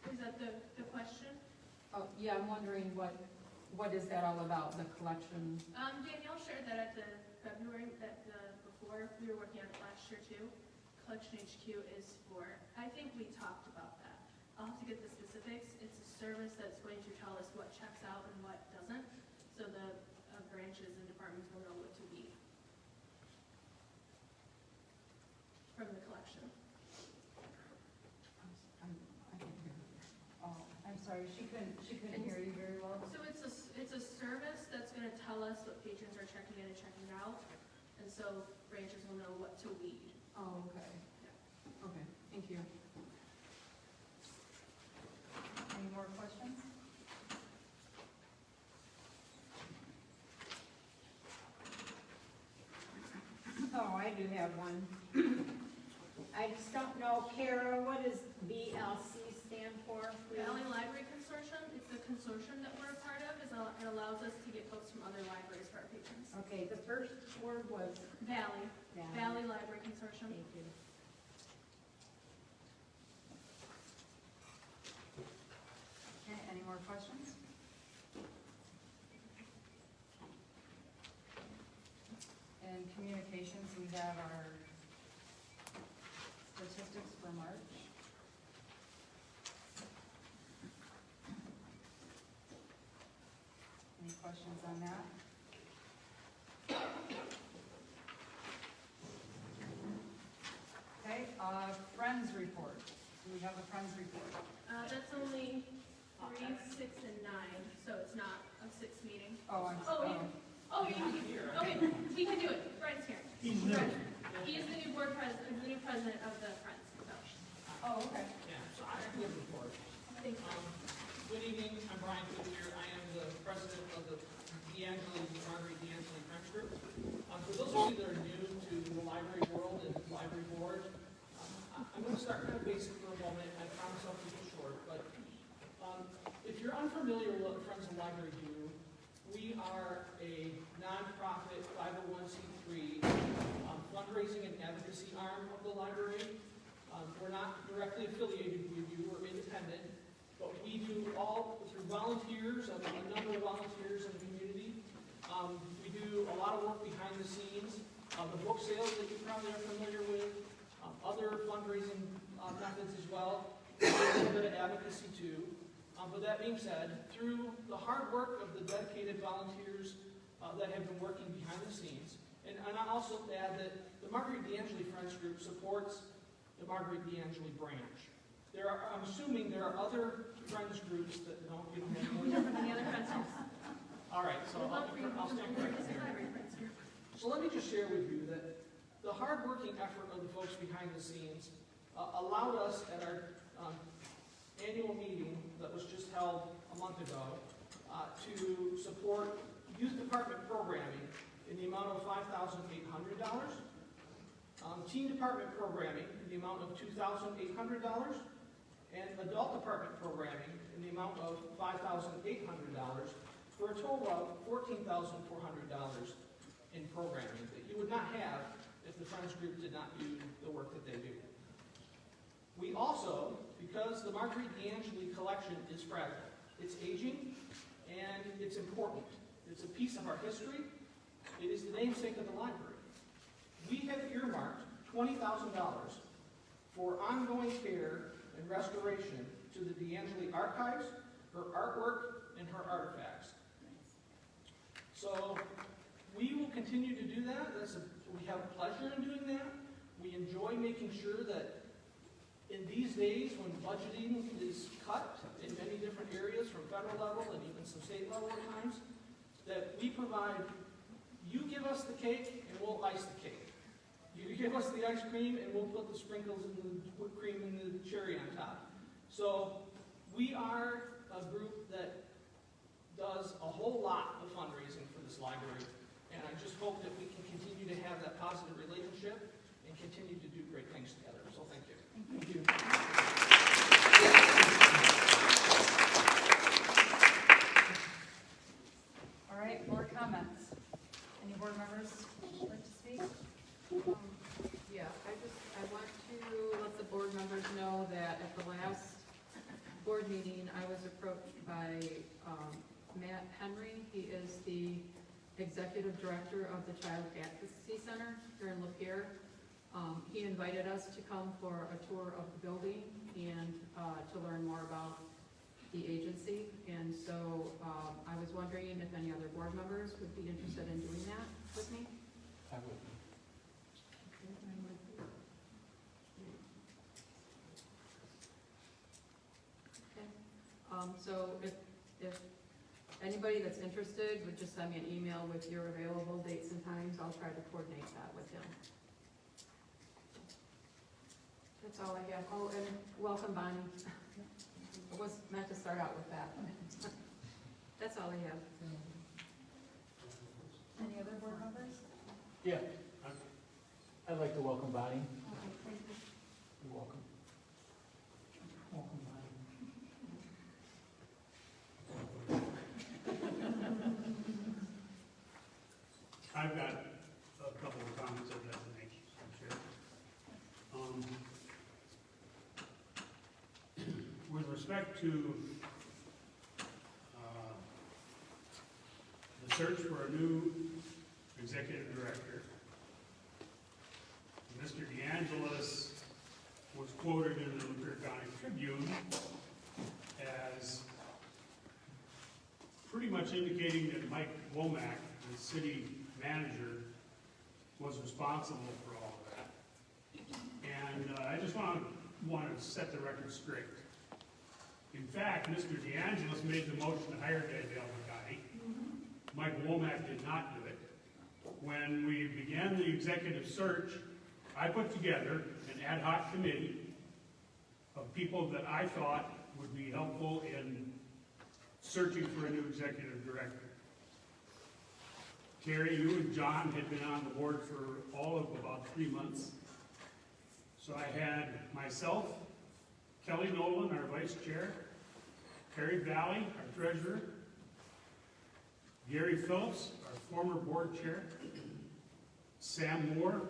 Is that the question? oh, yeah, I'm wondering what is that all about, the collection? Danielle shared that at the February, before, we were working on it last year too. Collection HQ is for, I think we talked about that. I'll have to get the specifics. It's a service that's going to tell us what checks out and what doesn't, so the branches and departments will know what to be from the collection. I can't hear. Oh, I'm sorry, she couldn't hear you very well. So it's a service that's gonna tell us what patrons are checking in and checking out, and so branches will know what to weed. Oh, okay. Okay, thank you. Any more questions? Oh, I do have one. I just don't know, Kara, what does VLC stand for? The Valley Library Consortium, it's the consortium that we're a part of, is an allows us to get books from other libraries for our patrons. Okay, the first word was Valley, Valley. Valley Library Consortium. Thank you. Okay, any more questions? In communications, we have our statistics for March. Any questions on that? Okay, Friends report. Do we have a Friends report? That's only 3, 6, and 9, so it's not a 6 meeting. Oh, I'm Oh, sorry. okay, he can do it. Brent's here. He's new. He is the new board president, the new president of the Friends. So, Oh, okay. Yeah, so I have a good report. thank you. Good evening, I'm Brian Goodyear. I am the president of the Marquardt Friends Group. For those of you that are new to the library world and library board, I'm going to start kind of basic for a moment. I promise I'll keep it short, but if you're unfamiliar with what Friends of the Library do, we are a nonprofit 501c3 fundraising and advocacy arm of the library. We're not directly affiliated with you, we're independent, but we do all through volunteers, a number of volunteers in the community. We do a lot of work behind the scenes, the book sales that you probably are familiar with, other fundraising methods as well, a little bit of advocacy too. But that being said, through the hard work of the dedicated volunteers that have been working behind the scenes, and I also add that the Marquardt DeAngelis Friends Group supports the Marquardt DeAngelis branch. I'm assuming there are other friends groups that don't get more Different than the other Friends groups. All right, so I'll stand corrected here. So let me just share with you that the hard-working effort of the folks behind the scenes allowed us at our annual meeting that was just held a month ago to support youth department programming in the amount of $5,800, teen department programming in the amount of $2,800, and adult department programming in the amount of $5,800, for a total of $14,400 in programming that you would not have if the Friends Group did not do the work that they do. We also, because the Marquardt DeAngelis collection is fragile, it's aging, and it's important. It's a piece of our history. It is the namesake of the library. We have earmarked $20,000 for ongoing care and restoration to the DeAngelis archives, her artwork, and her artifacts. So we will continue to do that. We have pleasure in doing that. We enjoy making sure that in these days when budgeting is cut in many different areas from federal level and even some state level at times, that we provide, you give us the cake and we'll ice the cake. You give us the ice cream and we'll put the sprinkles and the whipped cream and the cherry on top. So we are a group that does a whole lot of fundraising for this library, and I just hope that we can continue to have that positive relationship and continue to do great things together. So thank you. Thank you. All right, board comments. Any board members like to speak? Yeah, I want to let the board members know that at the last board meeting, I was approached by Matt Henry. He is the executive director of the Child Advocacy Center here in Lapeer. He invited us to come for a tour of the building and to learn more about the agency. And so I was wondering if any other board members would be interested in doing that with me. I would. So if anybody that's interested would just send me an email with your available dates and times, I'll try to coordinate that with him. That's all I have. Oh, and welcome, Bonnie. I was meant to start out with that. That's all I have. Any other board members? Yeah. I'd like to welcome Bonnie. You're welcome. Welcome, Bonnie. I've got a couple of comments I'd like to make, Chair. With respect to the search for a new executive director, Mr. DeAngelis was quoted in the Lapeer County Tribune as pretty much indicating that Mike Womack, the city manager, was responsible for all of that. And I just want to set the record straight. In fact, Mr. DeAngelis made the motion to hire LDL Board. Mike Womack did not do it. When we began the executive search, I put together an ad hoc committee of people that I thought would be helpful in searching for a new executive director. Terry, you and John had been on the board for all of about 3 months. So I had myself, Kelly Nolan, our vice chair, Perry Valle, our treasurer, Gary Phillips, our former board chair, Sam Moore,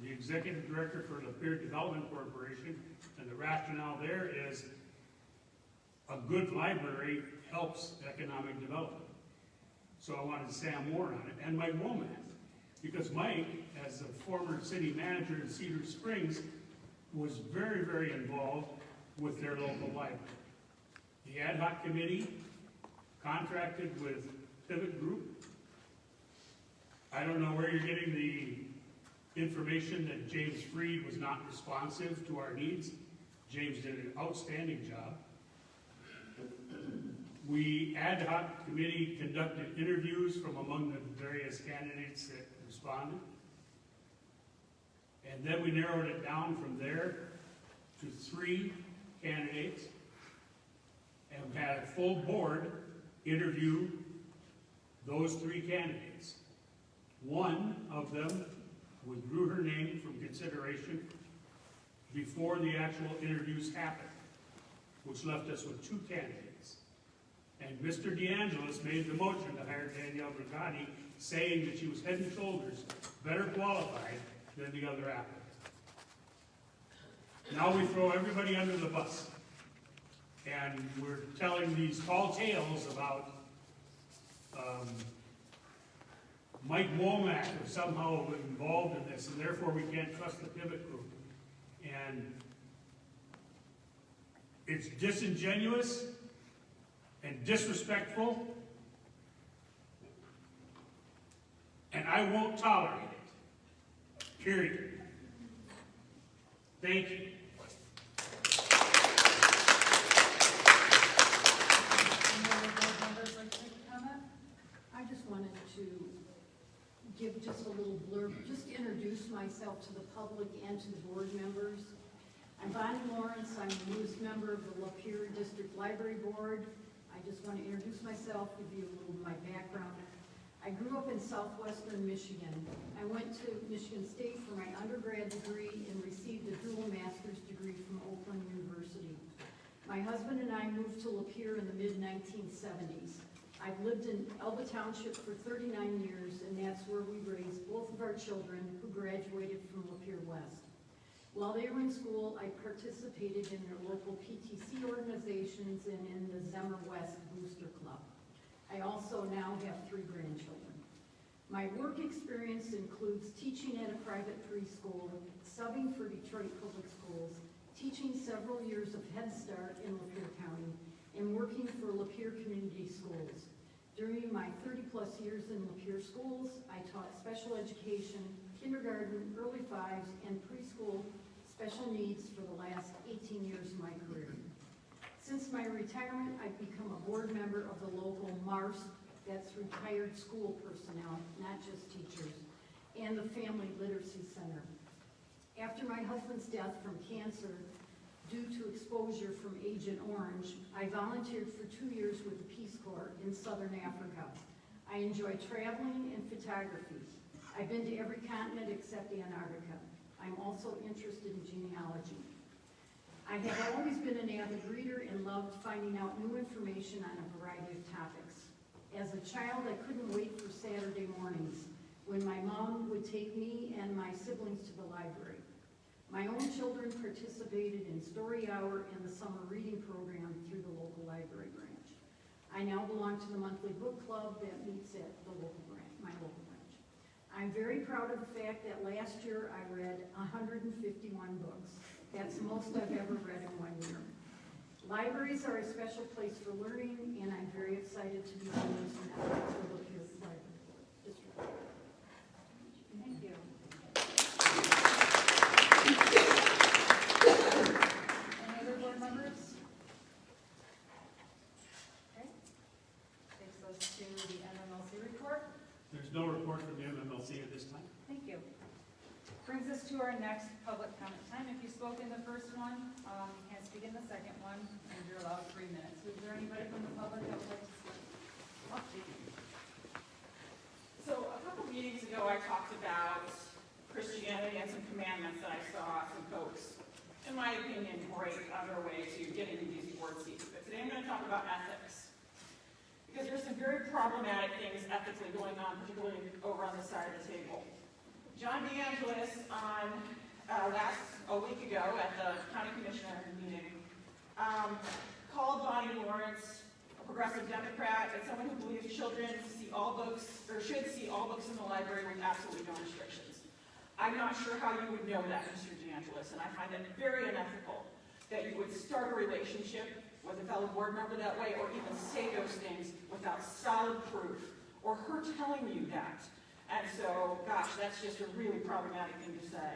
the executive director for Lapeer Development Corporation, and the rationale there is a good library helps economic development. So I wanted Sam Moore on it, and Mike Womack, because Mike, as the former city manager in Cedar Springs, was very, very involved with their local library. The ad hoc committee contracted with Pivot Group. I don't know where you're getting the information that James Freed was not responsive to our needs. James did an outstanding job. We, ad hoc committee, conducted interviews from among the various candidates that responded. And then we narrowed it down from there to 3 candidates and had a full board interview those 3 candidates. One of them withdrew her name from consideration before the actual interviews happened, which left us with 2 candidates. And Mr. DeAngelis made the motion to hire Danielle Brigatti, saying that she was head and shoulders better qualified than the other applicant. Now we throw everybody under the bus. And we're telling these tall tales about Mike Womack was somehow involved in this, and therefore we can't trust the Pivot Group. And it's disingenuous and disrespectful, and I won't tolerate it. Period. Thank you. I just wanted to give just a little blurb, just introduce myself to the public and to the board members. I'm Bonnie Lawrence. I'm the newest member of the Lapeer District Library Board. I just want to introduce myself, give you a little of my background. I grew up in southwestern Michigan. I went to Michigan State for my undergrad degree and received a dual master's degree from Oakland University. My husband and I moved to Lapeer in the mid-1970s. I've lived in Elba Township for 39 years, and that's where we raised both of our children who graduated from Lapeer West. While they were in school, I participated in their local PTC organizations and in the Zemmer West Booster Club. I also now have 3 grandchildren. My work experience includes teaching at a private preschool, subbing for Detroit Public Schools, teaching several years of Head Start in Lapeer County, and working for Lapeer Community Schools. During my 30-plus years in Lapeer schools, I taught special education, kindergarten, early 5s, and preschool special needs for the last 18 years of my career. Since my retirement, I've become a board member of the local MARS, that's retired school personnel, not just teachers, and the Family Literacy Center. After my husband's death from cancer due to exposure from Agent Orange, I volunteered for 2 years with the Peace Corps in Southern Africa. I enjoy traveling and photography. I've been to every continent except Antarctica. I'm also interested in genealogy. I have always been an avid reader and loved finding out new information on a variety of topics. As a child, I couldn't wait for Saturday mornings. when my mom would take me and my siblings to the library. My own children participated in Story Hour and the summer reading program through the local library branch. I now belong to the monthly book club that meets at the local branch, my local branch. I'm very proud of the fact that last year I read 151 books. That's the most I've ever read in 1 year. Libraries are a special place for learning, and I'm very excited to be doing this now for the Lapeer Library District. Thank you. Any other board members? Okay. Takes us to the MMLC report. There's no report from the MMLC at this time. Thank you. Brings us to our next public comment time. If you spoke in the first one, you can't speak in the second one, and you're allowed 3 minutes. Is there anybody from the public that would like to speak? Oh, Jean. So a couple meetings ago, I talked about Christianity and some commandments that I saw some folks, in my opinion, break on their way to getting these board seats. But today I'm going to talk about ethics. Because there's some very problematic things ethically going on, particularly over on this side of the table. John DeAngelis a week ago at the county commissioner meeting called Bonnie Lawrence a progressive Democrat and someone who believes children see all books, or should see all books in the library with absolutely no restrictions. I'm not sure how you would know that, Mr. DeAngelis, and I find it very unethical that you would start a relationship with a fellow board member that way, or even say those things without solid proof, or her telling you that. And so, gosh, that's just a really problematic thing to say.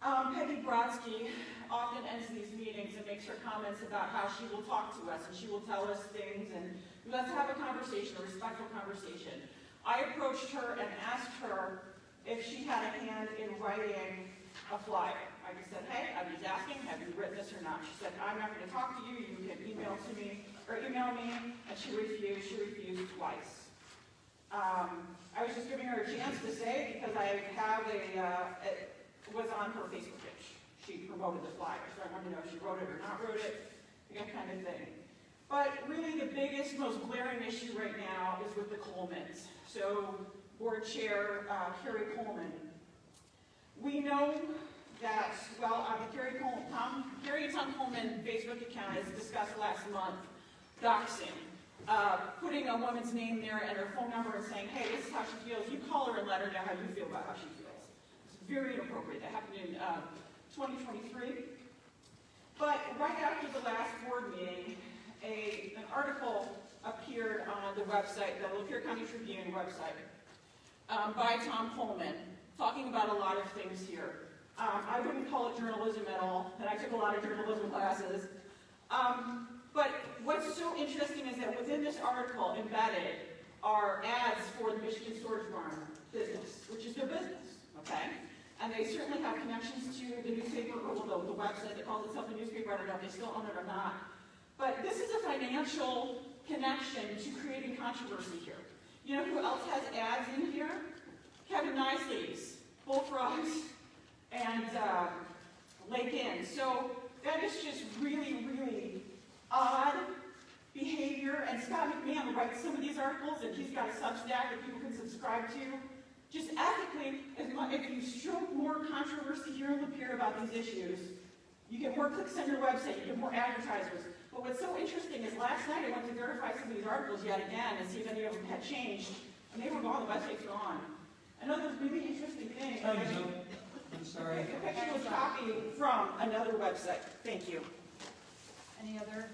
Peggy Brotzke often ends these meetings and makes her comments about how she will talk to us and she will tell us things and let's have a conversation, a respectful conversation. I approached her and asked her if she had a hand in writing a flyer. I just said, hey, I'm just asking, have you written this or not? She said, I'm not going to talk to you, you can email me, and she refused twice. I was just giving her a chance to say, because I have it was on her Facebook page. She promoted the flyer, so I wanted to know if she wrote it or not wrote it, that kind of thing. But really the biggest, most glaring issue right now is with the Kohlmans. So, board chair, Kari Kohlman. We know that, well, the Kari and Tom Kohlman Facebook account, as discussed last month, doxing. Putting a woman's name there and her phone number and saying, hey, this is how she feels. You call her and let her know how you feel about how she feels. It's very inappropriate. That happened in 2023. But right after the last board meeting, an article appeared on the website, the Lapeer County Tribune website, by Tom Kohlman, talking about a lot of things here. I wouldn't call it journalism at all, and I took a lot of journalism classes. But what's so interesting is that within this article embedded are ads for the Michigan Storage Barn business, which is their business, okay? And they certainly have connections to the newspaper, or the website that calls itself a newspaper. I don't know if they still own it or not. But this is a financial connection to creating controversy here. You know who else has ads in here? Kevin Nicely's, Bullfrogs, and Lake Inn. So that is just really, really odd behavior, and Scott McMahon writes some of these articles, and he's got a Substack that people can subscribe to. Just ethically, if you stroke more controversy here in Lapeer about these issues, you get more clicks on your website, you get more advertisers. But what's so interesting is last night I went to verify some of these articles yet again and see if any of them had changed, and they were gone, the website's gone. Another really interesting thing. I'm sorry. A picture was copied from another website. Thank you. Any other?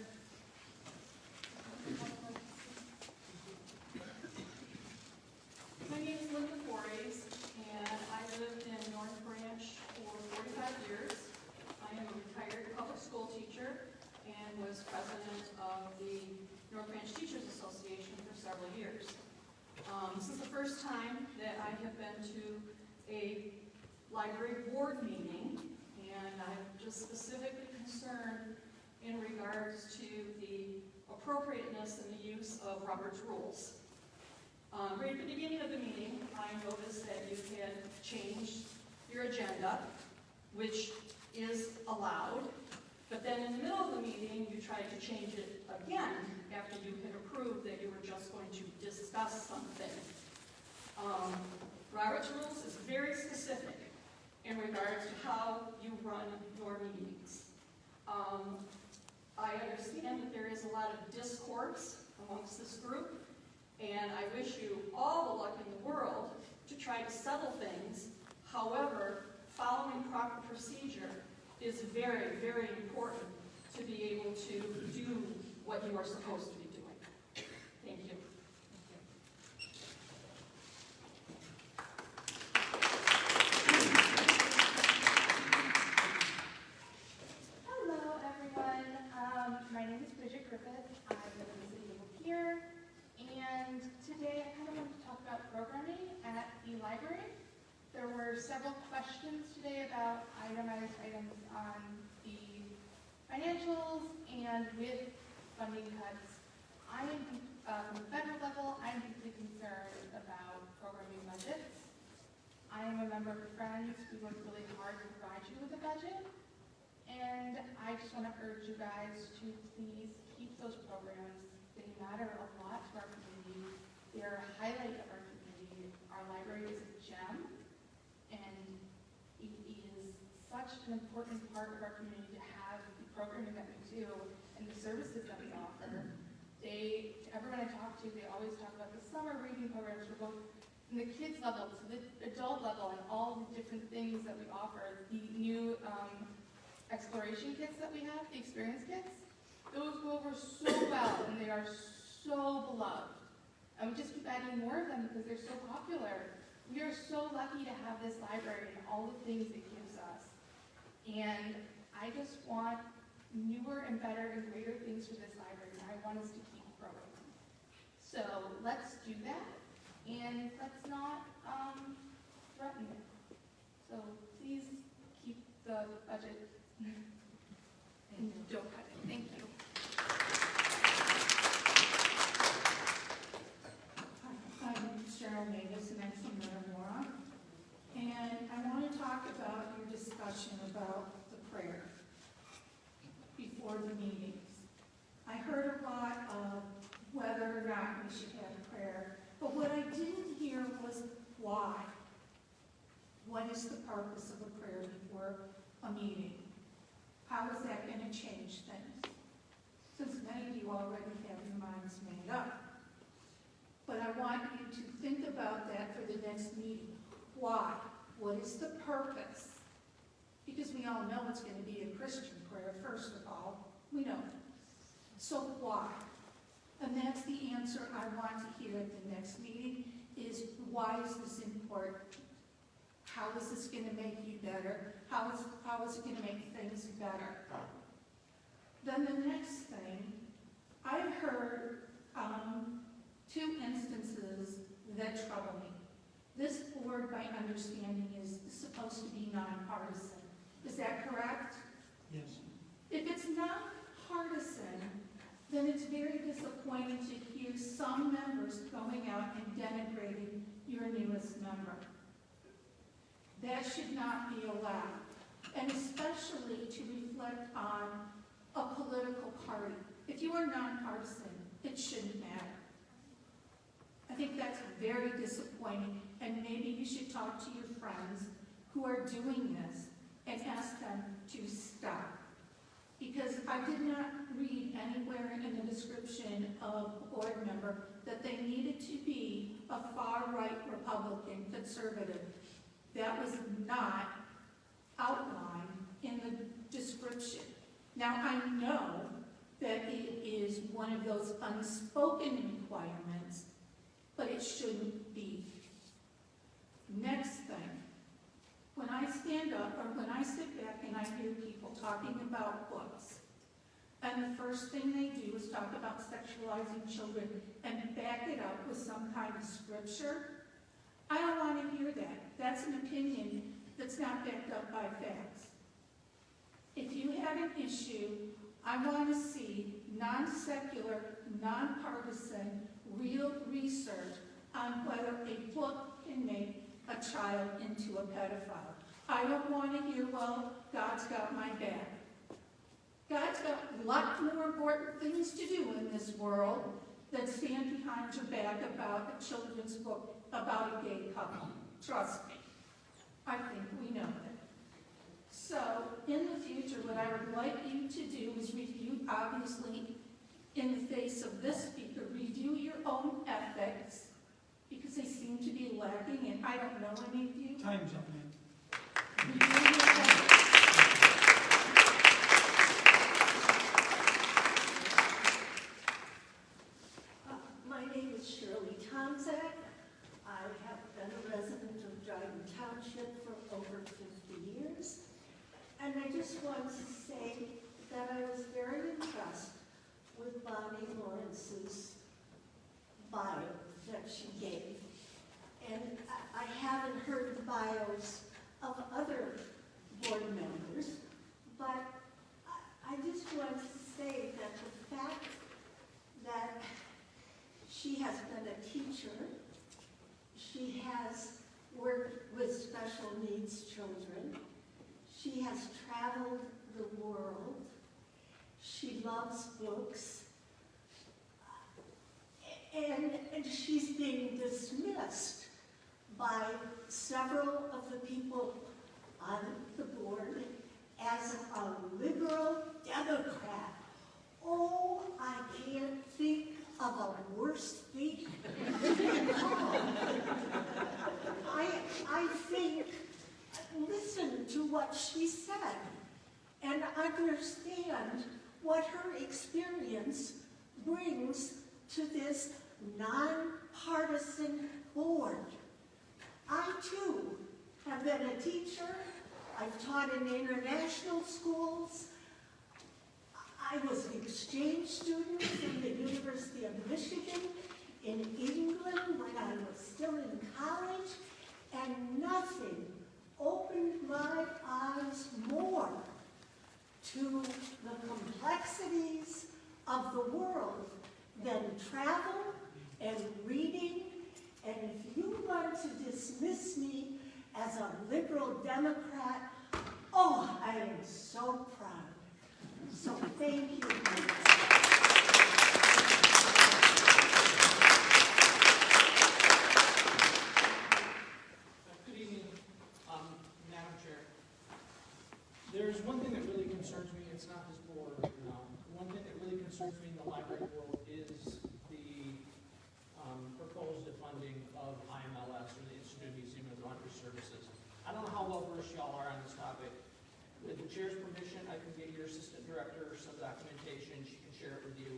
My name is Linda Forres, and I lived in North Branch for 45 years. I am a retired public school teacher and was president of the North Branch Teachers Association for several years. This is the first time that I have been to a library board meeting, and I'm just specifically concerned in regards to the appropriateness and the use of Robert's rules. Right at the beginning of the meeting, I noticed that you had changed your agenda, which is allowed, but then in the middle of the meeting, you tried to change it again after you had approved that you were just going to discuss something. Robert's rules is very specific in regards to how you run your meetings. I understand that there is a lot of discourse amongst this group, and I wish you all the luck in the world to try to settle things. However, following proper procedure is very, very important to be able to do what you are supposed to be doing. Thank you. Hello, everyone. My name is Bridget Griffith. I live in the city of Lapeer, and today I kind of wanted to talk about programming at the library. There were several questions today about itemized items on the financials and with funding cuts. I am, from the federal level, I'm deeply concerned about programming budgets. I am a member of Friends. We work really hard to provide you with a budget. And I just want to urge you guys to please keep those programs. They matter a lot to our community. They're a highlight of our community. Our library is a gem, and it is such an important part of our community to have the programming that we do and the services that we offer. Everyone I talk to, they always talk about the summer reading programs for both from the kids level to the adult level and all the different things that we offer. The new exploration kits that we have, the experience kits, those go over so well and they are so beloved. And we just keep adding more of them because they're so popular. We are so lucky to have this library and all the things it gives us. And I just want newer and better and greater things for this library, and I want us to keep growing. So let's do that, and let's not threaten it. So please keep the budget and don't cut it. Thank you. Hi, I'm Cheryl Mavis, and I'm from Metamora. And I want to talk about your discussion about the prayer before the meetings. I heard a lot of whether or not we should have prayer, but what I didn't hear was why. What is the purpose of a prayer before a meeting? How is that going to change things? Since many of you already have your minds made up. But I want you to think about that for the next meeting. Why? What is the purpose? Because we all know it's going to be a Christian prayer, first of all. We know. So why? And that's the answer I want to hear at the next meeting, is why is this important? How is this going to make you better? How is it going to make things better? Then the next thing, I've heard two instances that trouble me. This board, by understanding, is supposed to be nonpartisan. Is that correct? Yes. If it's nonpartisan, then it's very disappointing to hear some members going out and denigrating your newest member. That should not be allowed, and especially to reflect on a political party. If you are nonpartisan, it shouldn't matter. I think that's very disappointing, and maybe you should talk to your friends who are doing this and ask them to stop. Because I did not read anywhere in the description of a board member that they needed to be a far-right Republican conservative. That was not outlined in the description. Now, I know that it is one of those unspoken requirements, but it shouldn't be. Next thing, when I stand up or when I sit back and I hear people talking about books, and the first thing they do is talk about sexualizing children and back it up with some kind of scripture, I don't want to hear that. That's an opinion that's not backed up by facts. If you have an issue, I want to see non-secular, non-partisan, real research on whether a book can make a child into a pedophile. I don't want to hear, well, God's got my back. God's got a lot more important things to do in this world than stand behind her back about a children's book about a gay couple. Trust me, I think we know that. So, in the future, what I would like you to do is review, obviously, in the face of this speaker, review your own ethics, because they seem to be lacking, and I don't know any of you. Time's up, man. Review your ethics. My name is Shirley Tomzak. I have been a resident of Dryden Township for over 50 years. And I just want to say that I was very impressed with Bonnie Lawrence's bio that she gave. And I haven't heard the bios of other board members, but I just want to say that the fact that she has been a teacher, she has worked with special needs children, she has traveled the world, she loves books, and she's being dismissed by several of the people on the board as a liberal Democrat. Oh, I can't think of a worse thing. I think, listen to what she said and understand what her experience brings to this nonpartisan board. I too have been a teacher. I've taught in international schools. I was an exchange student from the University of Michigan in England when I was still in college, and nothing opened my eyes more to the complexities of the world than travel and reading. And if you want to dismiss me as a liberal Democrat, oh, I am so proud. So thank you. Good evening, Madam Chair. There's one thing that really concerns me, it's not this board. One thing that really concerns me in the library world is the proposed defunding of IMLS, or the Institute of Museum and Library Services. I don't know how well versed y'all are on this topic. With the chair's permission, I can get your assistant director some documentation. She can share it with you.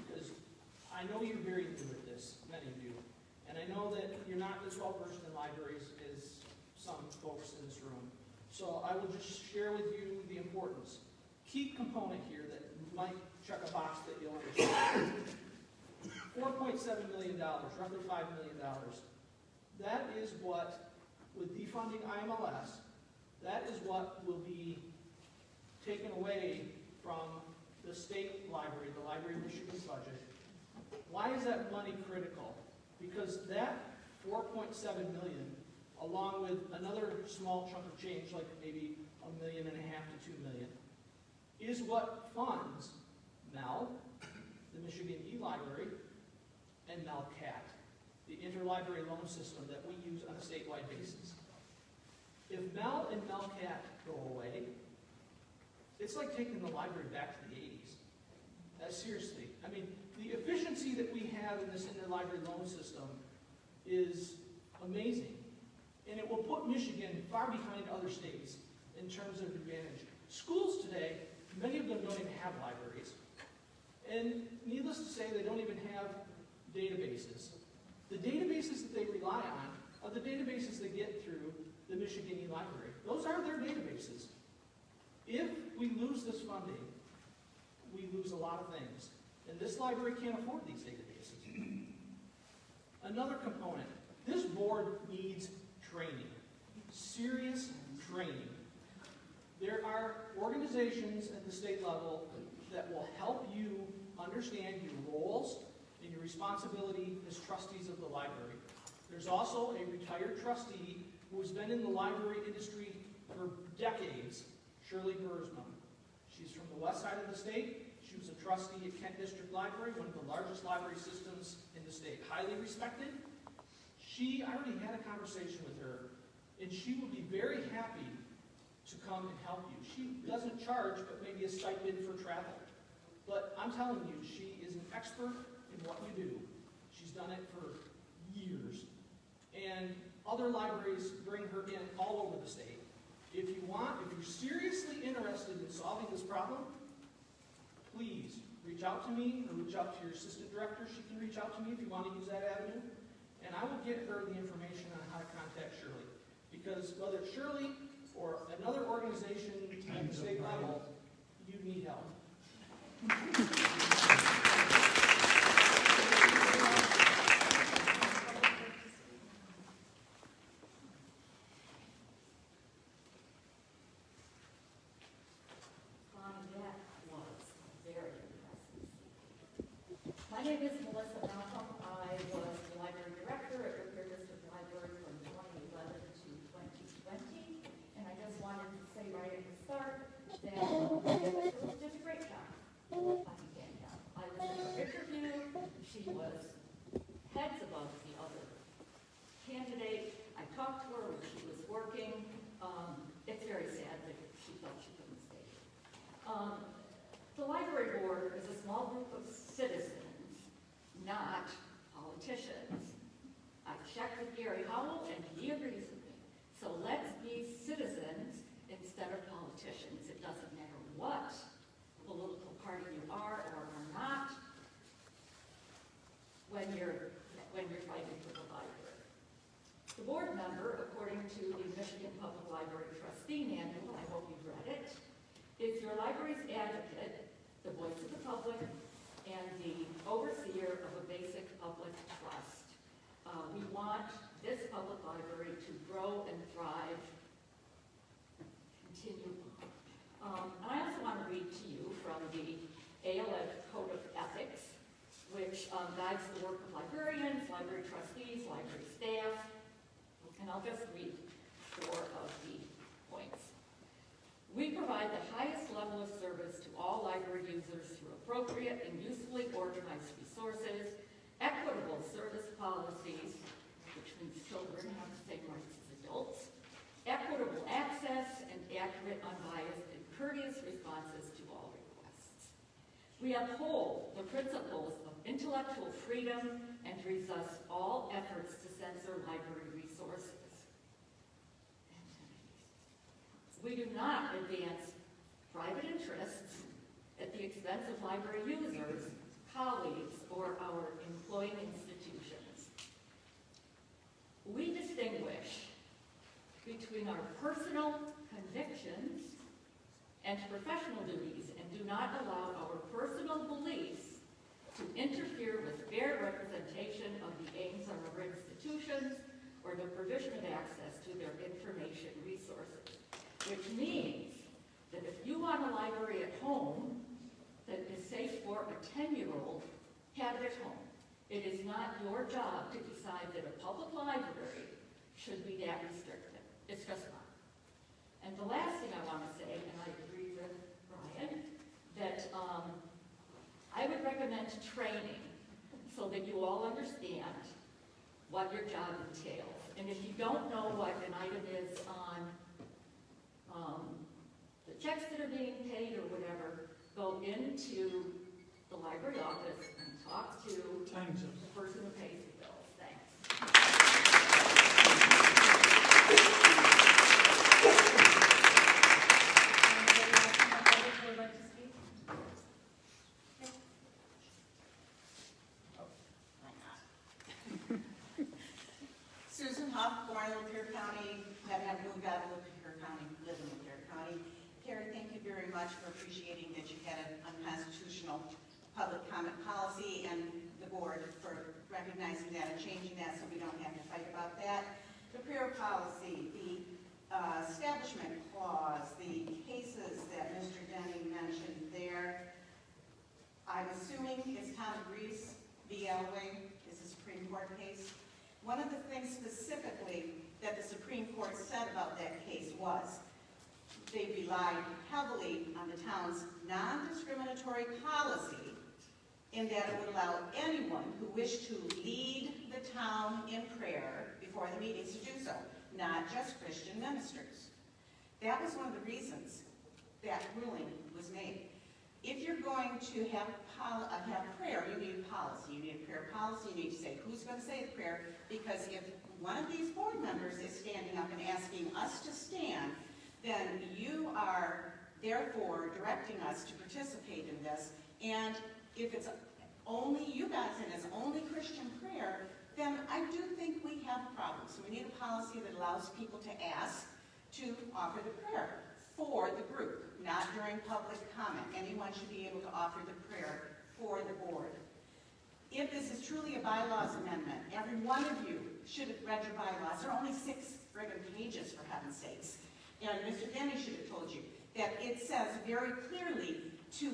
Because I know you're very new at this, many of you. And I know that you're not as well versed in libraries as some folks in this room. So I will just share with you the importance. Key component here that might check a box that you'll understand. $4.7 million, roughly $5 million. That is what, with defunding IMLS, that is what will be taken away from the state library, the Library of Michigan budget. Why is that money critical? Because that $4.7 million, along with another small chunk of change, like maybe $1.5 million to $2 million, is what funds MEL, the Michigan E-Library, and MELCAT, the interlibrary loan system that we use on a statewide basis. If MEL and MELCAT go away, it's like taking the library back to the 80s. Seriously. I mean, the efficiency that we have in this interlibrary loan system is amazing. And it will put Michigan far behind other states in terms of advantage. Schools today, many of them don't even have libraries. And needless to say, they don't even have databases. The databases that they rely on are the databases they get through the Michigan E-Library. Those are their databases. If we lose this funding, we lose a lot of things. And this library can't afford these databases. Another component, this board needs training, serious training. There are organizations at the state level that will help you understand your roles and your responsibility as trustees of the library. There's also a retired trustee who has been in the library industry for decades, Shirley Bursma. She's from the west side of the state. She She was a trustee at Kent District Library, one of the largest library systems in the state, highly respected. I already had a conversation with her, and she will be very happy to come and help you. She doesn't charge, but maybe a stipend for travel. But I'm telling you, she is an expert in what you do. She's done it for years. And other libraries bring her in all over the state. If you're seriously interested in solving this problem, please reach out to me or reach out to your assistant director. She can reach out to me if you want to use that avenue. And I will get her the information on how to contact Shirley. Because whether it's Shirley or another organization at the state level, you need help. My name is Melissa Malcolm. I was the library director at Lapeer District Library from 2011 to 2020. And I just wanted to say right at the start that Phyllis did a great job. I was in her interview. She was heads above the other candidate. I talked to her when she was working. It's very sad that she felt she couldn't stay. The library board is a small group of citizens, not politicians. I checked with Gary Howell and he agrees with me. So let's be citizens instead of politicians. It doesn't matter what political party you are or are not when you're fighting for the library. The board member, according to the Michigan Public Library Trustee Manual, I hope you've read it, is your library's advocate, the voice of the public, and the overseer of a basic public trust. We want this public library to grow and thrive, continue. And I also want to read to you from the ALF Code of Ethics, which guides the work of librarians, library trustees, library staff, and I'll just read 4 of the points. We provide the highest level of service to all library users through appropriate and usefully organized resources, equitable service policies, which means children have the same rights as adults, equitable access, and accurate, unbiased, and courteous responses to all requests. We uphold the principles of intellectual freedom and resist all efforts to censor library resources. We do not advance private interests at the expense of library users, colleagues, or our employing institutions. We distinguish between our personal convictions and professional duties and do not allow our personal beliefs to interfere with fair representation of the aims of our institutions or the provision of access to their information resources. Which means that if you want a library at home that is safe for a 10-year-old, have it at home. It is not your job to decide that a public library should be that restrictive. It's just not. And the last thing I want to say, and I agree with Brian, that I would recommend training so that you all understand what your job entails. And if you don't know what an item is on the checks that are being paid or whatever, go into the library office and talk to the person who pays the bills. Thanks. Susan Huff, born in Lapeer County, have moved out of Lapeer County, live in Lapeer County. Kari, thank you very much for appreciating that you had an unconstitutional public comment policy, and the board for recognizing that and changing that so we don't have to fight about that. The prayer policy, the establishment clause, the cases that Mr. Denney mentioned there, I'm assuming is Tom Grease v. Elwing, is a Supreme Court case. One of the things specifically that the Supreme Court said about that case was they relied heavily on the town's non-discriminatory policy in that it would allow anyone who wished to lead the town in prayer before the meetings to do so, not just Christian ministers. That was one of the reasons that ruling was made. If you're going to have prayer, you need a policy. You need a prayer policy. You need to say who's going to say the prayer, because if one of these board members is standing up and asking us to stand, then you are therefore directing us to participate in this. And if it's only you guys and it's only Christian prayer, then I do think we have a problem. So we need a policy that allows people to ask to offer the prayer for the group, not during public comment. Anyone should be able to offer the prayer for the board. If this is truly a bylaws amendment, every one of you should have read your bylaws. There are only 6 friggin' pages, for heaven's sakes. And Mr. Denney should have told you that it says very clearly to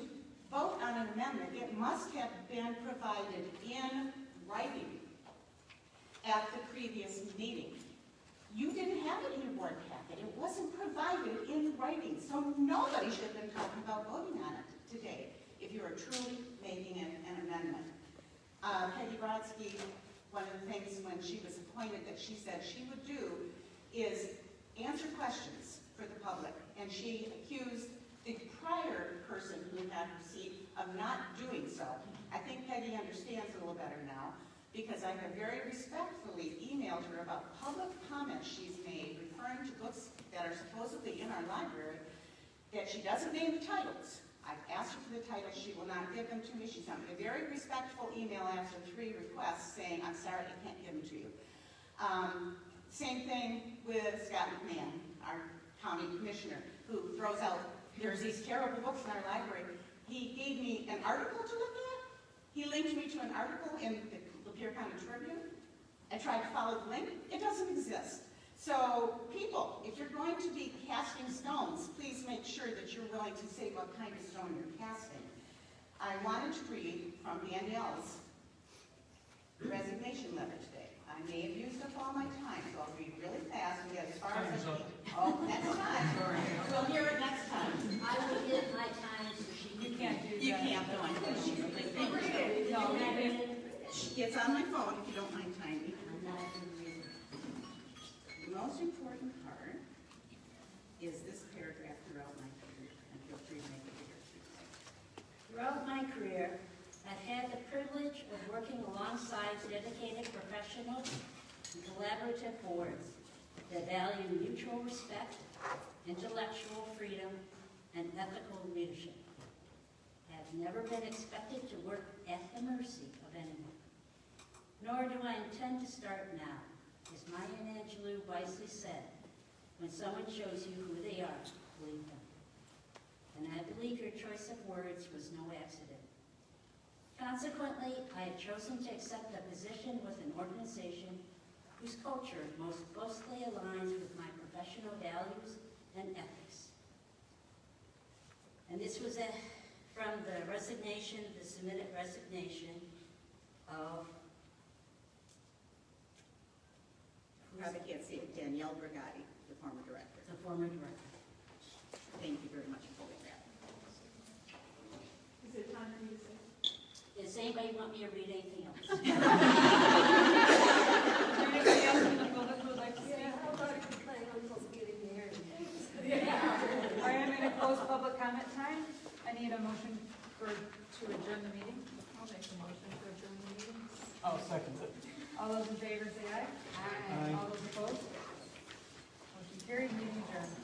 vote on an amendment, it must have been provided in writing at the previous meeting. You didn't have it in your board packet. It wasn't provided in writing, so nobody should have been talking about voting on it today if you are truly making an amendment. Peggy Brotzke, one of the things when she was appointed that she said she would do is answer questions for the public, and she accused the prior person who had her seat of not doing so. I think Peggy understands a little better now, because I have very respectfully emailed her about public comments she's made referring to books that are supposedly in our library that she doesn't name the titles. I've asked her for the titles. She will not give them to me. She sent me a very respectful email after 3 requests saying, I'm sorry, I can't give them to you. Same thing with Scott McMahon, our county commissioner, who throws out, there's these terrible books in our library. He gave me an article to look at. He linked me to an article in the Lapeer County Tribune. I tried to follow the link. It doesn't exist. So people, if you're going to be casting stones, please make sure that you're willing to say what kind of stone you're casting. I wanted to read from Danielle's resignation letter today. I may have used up all my time, so I'll read really fast and get as far as I can. Oh, next time. We'll hear it next time. I will give my time so she You can't do that. You can't, no, I'm No, It's on my phone if you don't mind timing. I'm not going to read it. The most important part is this paragraph throughout my career, and feel free to make it bigger. Throughout my career, I've had the privilege of working alongside dedicated professionals and collaborative boards that value mutual respect, intellectual freedom, and ethical leadership. I have never been expected to work at the mercy of anyone, nor do I intend to start now. As Maya Angelou wisely said, when someone shows you who they are, believe them. And I believe your choice of words was no accident. Consequently, I have chosen to accept a position with an organization whose culture most closely aligns with my professional values and ethics. And this was from the resignation, the submitted resignation of Probably can't see it. Danielle Brigatti, the former director. the former director. Thank you very much for that. Is it time for you to say? Does anybody want me to read anything else? Anybody else in the public who would like to speak? how about if you plan on just getting there? All right, I'm going to close public comment time. I need a motion to adjourn the meeting. I'll make a motion to adjourn the meeting. I'll second it. All those in favor say aye. Aye. All those opposed? Motion carried, meeting adjourned.